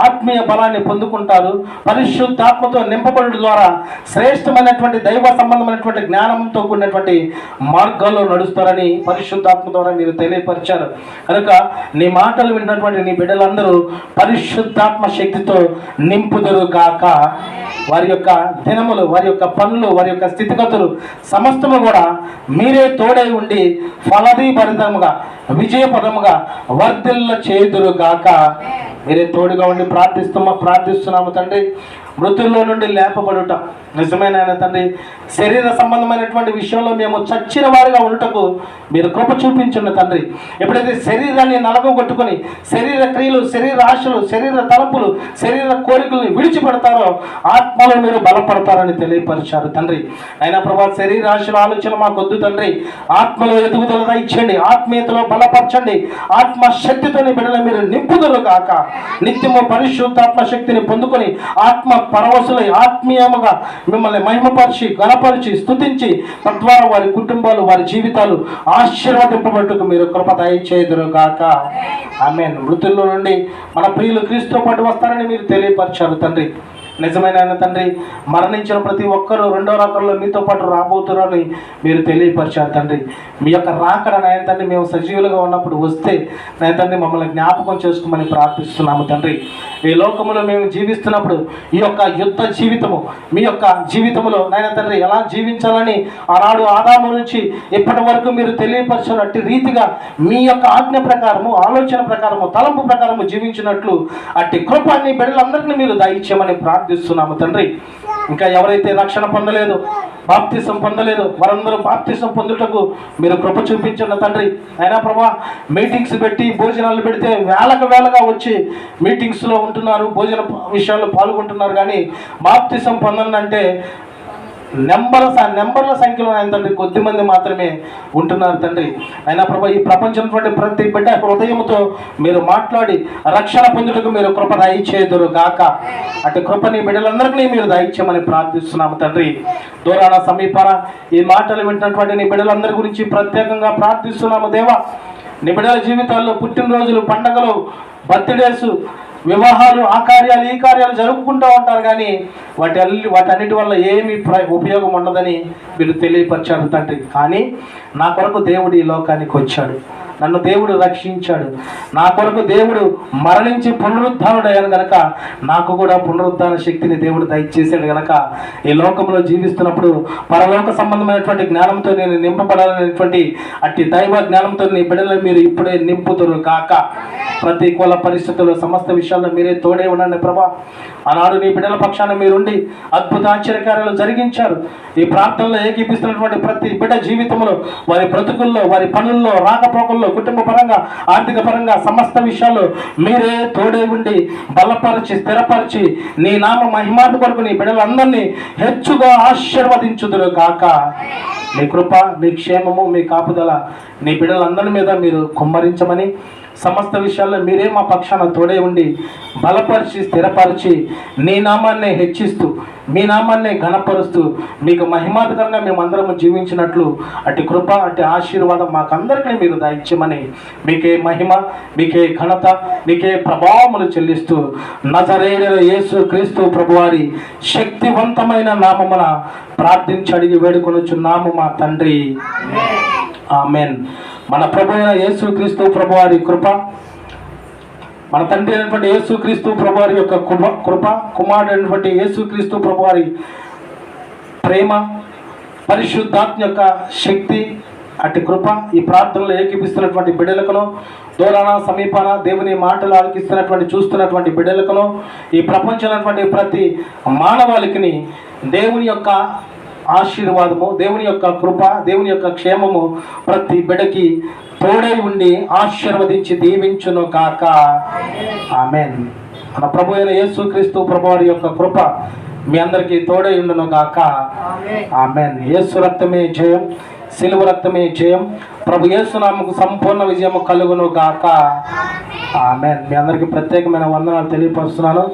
ఆత్మీయ బలాన్ని పొందుకుంటారు. పరిశుద్ధాత్మతో నింపబడడం ద్వారా శ్రేష్టమైనటువంటి దైవ సంబంధమైనటువంటి జ్ఞానంతో కూడినటువంటి మార్గాల్లో నడుస్తారని పరిశుద్ధాత్మ ద్వారా మీరు తెలియపరిచారు. కనుక నీ మాటలు విన్నటువంటి నీ బిడ్డలందరూ పరిశుద్ధాత్మ శక్తితో నింపుదురు గాక. వారి యొక్క దినములు, వారి యొక్క పనులు, వారి యొక్క స్థితిగతులు సమస్తము కూడా మీరే తోడై ఉండి ఫలదీభరితముగా విజయపదముగా వర్ధిల్ల చేదురు గాక. మీరే తోడుగా ఉండి ప్రార్థిస్తున్నాము తండ్రి. మృతుల్లో నుండి లేపబడుట నిజమైన తండ్రి, శరీర సంబంధమైనటువంటి విషయంలో మేము చచ్చిన వారిగా ఉండటకు మీరు కృప చూపించండి తండ్రి. ఎప్పుడైతే శరీరాన్ని నలగొట్టుకొని శరీర క్రియలు, శరీర ఆశలు, శరీర తలంపులు, శరీర కోరికలను విడిచిపెడతారో ఆత్మలో మీరు బలపడతారని తెలియపరిచారు తండ్రి. అయినా ప్రభా, శరీర ఆశల ఆలోచన మాకొద్దు తండ్రి. ఆత్మలో ఎదుగుదల ఇచ్చండి, ఆత్మీయతలో బలపరచండి, ఆత్మ శక్తితోని బిడ్డలు మీరు నింపుదురు కాక. నిత్యము పరిశుద్ధాత్మ శక్తిని పొందుకొని ఆత్మ పరవశులై ఆత్మీయముగా మిమ్మల్ని మహిమపరిచి ఘనపరిచి స్తుతించి తద్వారా వారి కుటుంబాలు, వారి జీవితాలు ఆశీర్వదింపబట్టుకు మీరు కృప దయచేయుదురు గాక. ఆమేన్. మృతుల్లో నుండి మన ప్రియులు క్రీస్తుతో పాటు వస్తారని మీరు తెలియపరిచారు తండ్రి. నిజమైన తండ్రి, మరణించిన ప్రతి ఒక్కరూ రెండో రాకడలో మీతో పాటు రాబోతున్నారని మీరు తెలియపరిచారు తండ్రి. మీ యొక్క రాకడ నాయన తండ్రి మేము సజీవులుగా ఉన్నప్పుడు వస్తే నాయన తండ్రి మమ్మల్ని జ్ఞాపకం చేసుకోమని ప్రార్థిస్తున్నాము తండ్రి. ఈ లోకములో మేము జీవిస్తున్నప్పుడు ఈ యొక్క యుద్ధ జీవితము, మీ యొక్క జీవితంలో నాయన తండ్రి ఎలా జీవించాలని ఆనాడు ఆదాము నుంచి ఇప్పటి వరకు మీరు తెలియపరిచినట్టు రీతిగా మీ యొక్క ఆజ్ఞ ప్రకారము, ఆలోచన ప్రకారము, తలంపు ప్రకారము జీవించినట్లు అట్టి కృపాన్ని బిడ్డలందరినీ మీరు దయచేయమని ప్రార్థిస్తున్నాము తండ్రి. ఇంకా ఎవరైతే రక్షణ పొందలేదు, బాప్తిసం పొందలేదు, వారందరూ బాప్తిసం పొందుటకు మీరు కృప చూపించండి తండ్రి. అయినా ప్రభా, మీటింగ్స్ పెట్టి భోజనాలు పెడితే వేలగా వచ్చి మీటింగ్స్లో ఉంటున్నారు, భోజన విషయాల్లో పాల్గొంటున్నారు, కానీ బాప్తిసం పొందండి అంటే నెంబర్ల సంఖ్యలో ఆయన తండ్రి కొద్ది మంది మాత్రమే ఉంటున్నారు తండ్రి. అయినా ప్రభా, ఈ ప్రపంచంలో ప్రతి బిడ్డ హృదయంతో మీరు మాట్లాడి రక్షణ పొందుటకు మీరు కృప దయచేదురు గాక. అటు కృపని బిడ్డలందరికీ మీరు దయచేయమని ప్రార్థిస్తున్నాము తండ్రి. దూరాన సమీపాన ఈ మాటలు వింటున్నటువంటి నీ బిడ్డలందరి గురించి ప్రత్యేకంగా ప్రార్థిస్తున్నాము దేవా. నీ బిడ్డల జీవితాల్లో పుట్టినరోజులు, పండగలు, బర్త్డేస్, వివాహాలు, ఆ కార్యాలు, ఈ కార్యాలు జరుపుకుంటూ ఉంటారు, కానీ వాటన్నిటి వల్ల ఏమీ ఉపయోగం ఉండదని మీరు తెలియపరిచారు తండ్రి. కానీ నా కొరకు దేవుడు ఈ లోకానికి వచ్చాడు, నన్ను దేవుడు రక్షించాడు, నా కొరకు దేవుడు మరణించి పునరుద్ధానుడయ్యాను గనక నాకు కూడా పునరుద్ధాన శక్తిని దేవుడు దయచేసాడు గనక ఈ లోకంలో జీవిస్తున్నప్పుడు పరలోక సంబంధమైనటువంటి జ్ఞానంతో నేను నింపబడాలనేటువంటి అట్టి దైవ జ్ఞానంతో నీ బిడ్డలను మీరు ఇప్పుడే నింపుతురు కాక. ప్రతికూల పరిస్థితుల్లో సమస్త విషయాల్లో మీరే తోడే ఉండండి ప్రభా. ఆనాడు నీ బిడ్డల పక్షాన మీరుండి అద్భుత ఆశ్చర్యకార్యాలు జరిగించారు. ఈ ప్రాంతంలో ఏకీపిస్తున్నటువంటి ప్రతి బిడ్డ జీవితంలో, వారి బ్రతుకుల్లో, వారి పనుల్లో, రాకపోకల్లో, కుటుంబ పరంగా, ఆర్థిక పరంగా సమస్త విషయాల్లో మీరే తోడే ఉండి బలపరిచి స్థిరపరిచి నీ నామ మహిమాది కొరకు నీ బిడ్డలందరినీ హెచ్చుగా ఆశీర్వదించుదురు కాక. మీ కృప, మీ క్షేమము, మీ కాపుదల నీ బిడ్డలందరి మీద మీరు కుమ్మరించమని, సమస్త విషయాల్లో మీరే మా పక్షాన తోడే ఉండి బలపరిచి స్థిరపరిచి నీ నామాన్నే హెచ్చిస్తూ, మీ నామాన్నే ఘనపరుస్తూ మీకు మహిమాధికంగా మేమందరము జీవించినట్లు అటు కృప, అటు ఆశీర్వాదం మాకందరికీ మీరు దయచేయమని మీకే మహిమ, మీకే ఘనత, మీకే ప్రభావములు చెల్లిస్తూ నజరేయుడైన యేసు క్రీస్తు ప్రభువారి శక్తివంతమైన నామమున ప్రార్థించి అడిగి వేడుకొనుచున్నాము మా తండ్రి. ఆమేన్. మన ప్రభు అయిన యేసు క్రీస్తు ప్రభువారి కృప, మన తండ్రి అయినటువంటి యేసు క్రీస్తు ప్రభువారి యొక్క కృప, కుమారుడు అయినటువంటి యేసు క్రీస్తు ప్రభువారి ప్రేమ, పరిశుద్ధాత్మ యొక్క శక్తి, అటు కృప ఈ ప్రార్థనలో ఏకీపిస్తున్నటువంటి బిడ్డలకును, దూరాన సమీపాన దేవుని మాటలు ఆలకిస్తున్నటువంటి చూస్తున్నటువంటి బిడ్డలకును, ఈ ప్రపంచమైనటువంటి ప్రతి మానవాళికి దేవుని యొక్క ఆశీర్వాదము, దేవుని యొక్క కృప, దేవుని యొక్క క్షేమము ప్రతి బిడ్డకి తోడై ఉండి ఆశీర్వదించి దీవించును కాక. ఆమేన్. మన ప్రభు అయిన యేసుక్రీస్తు ప్రభువారి యొక్క కృప మీ అందరికీ తోడై ఉండును గాక. ఆమేన్. యేసు రక్తమే జయం, సిలువ రక్తమే జయం. ప్రభు యేసు నామముకు సంపూర్ణ విజయము కలుగును గాక. ఆమేన్. మీ అందరికీ ప్రత్యేకమైన వందనాలు తెలియపరుస్తున్నాను.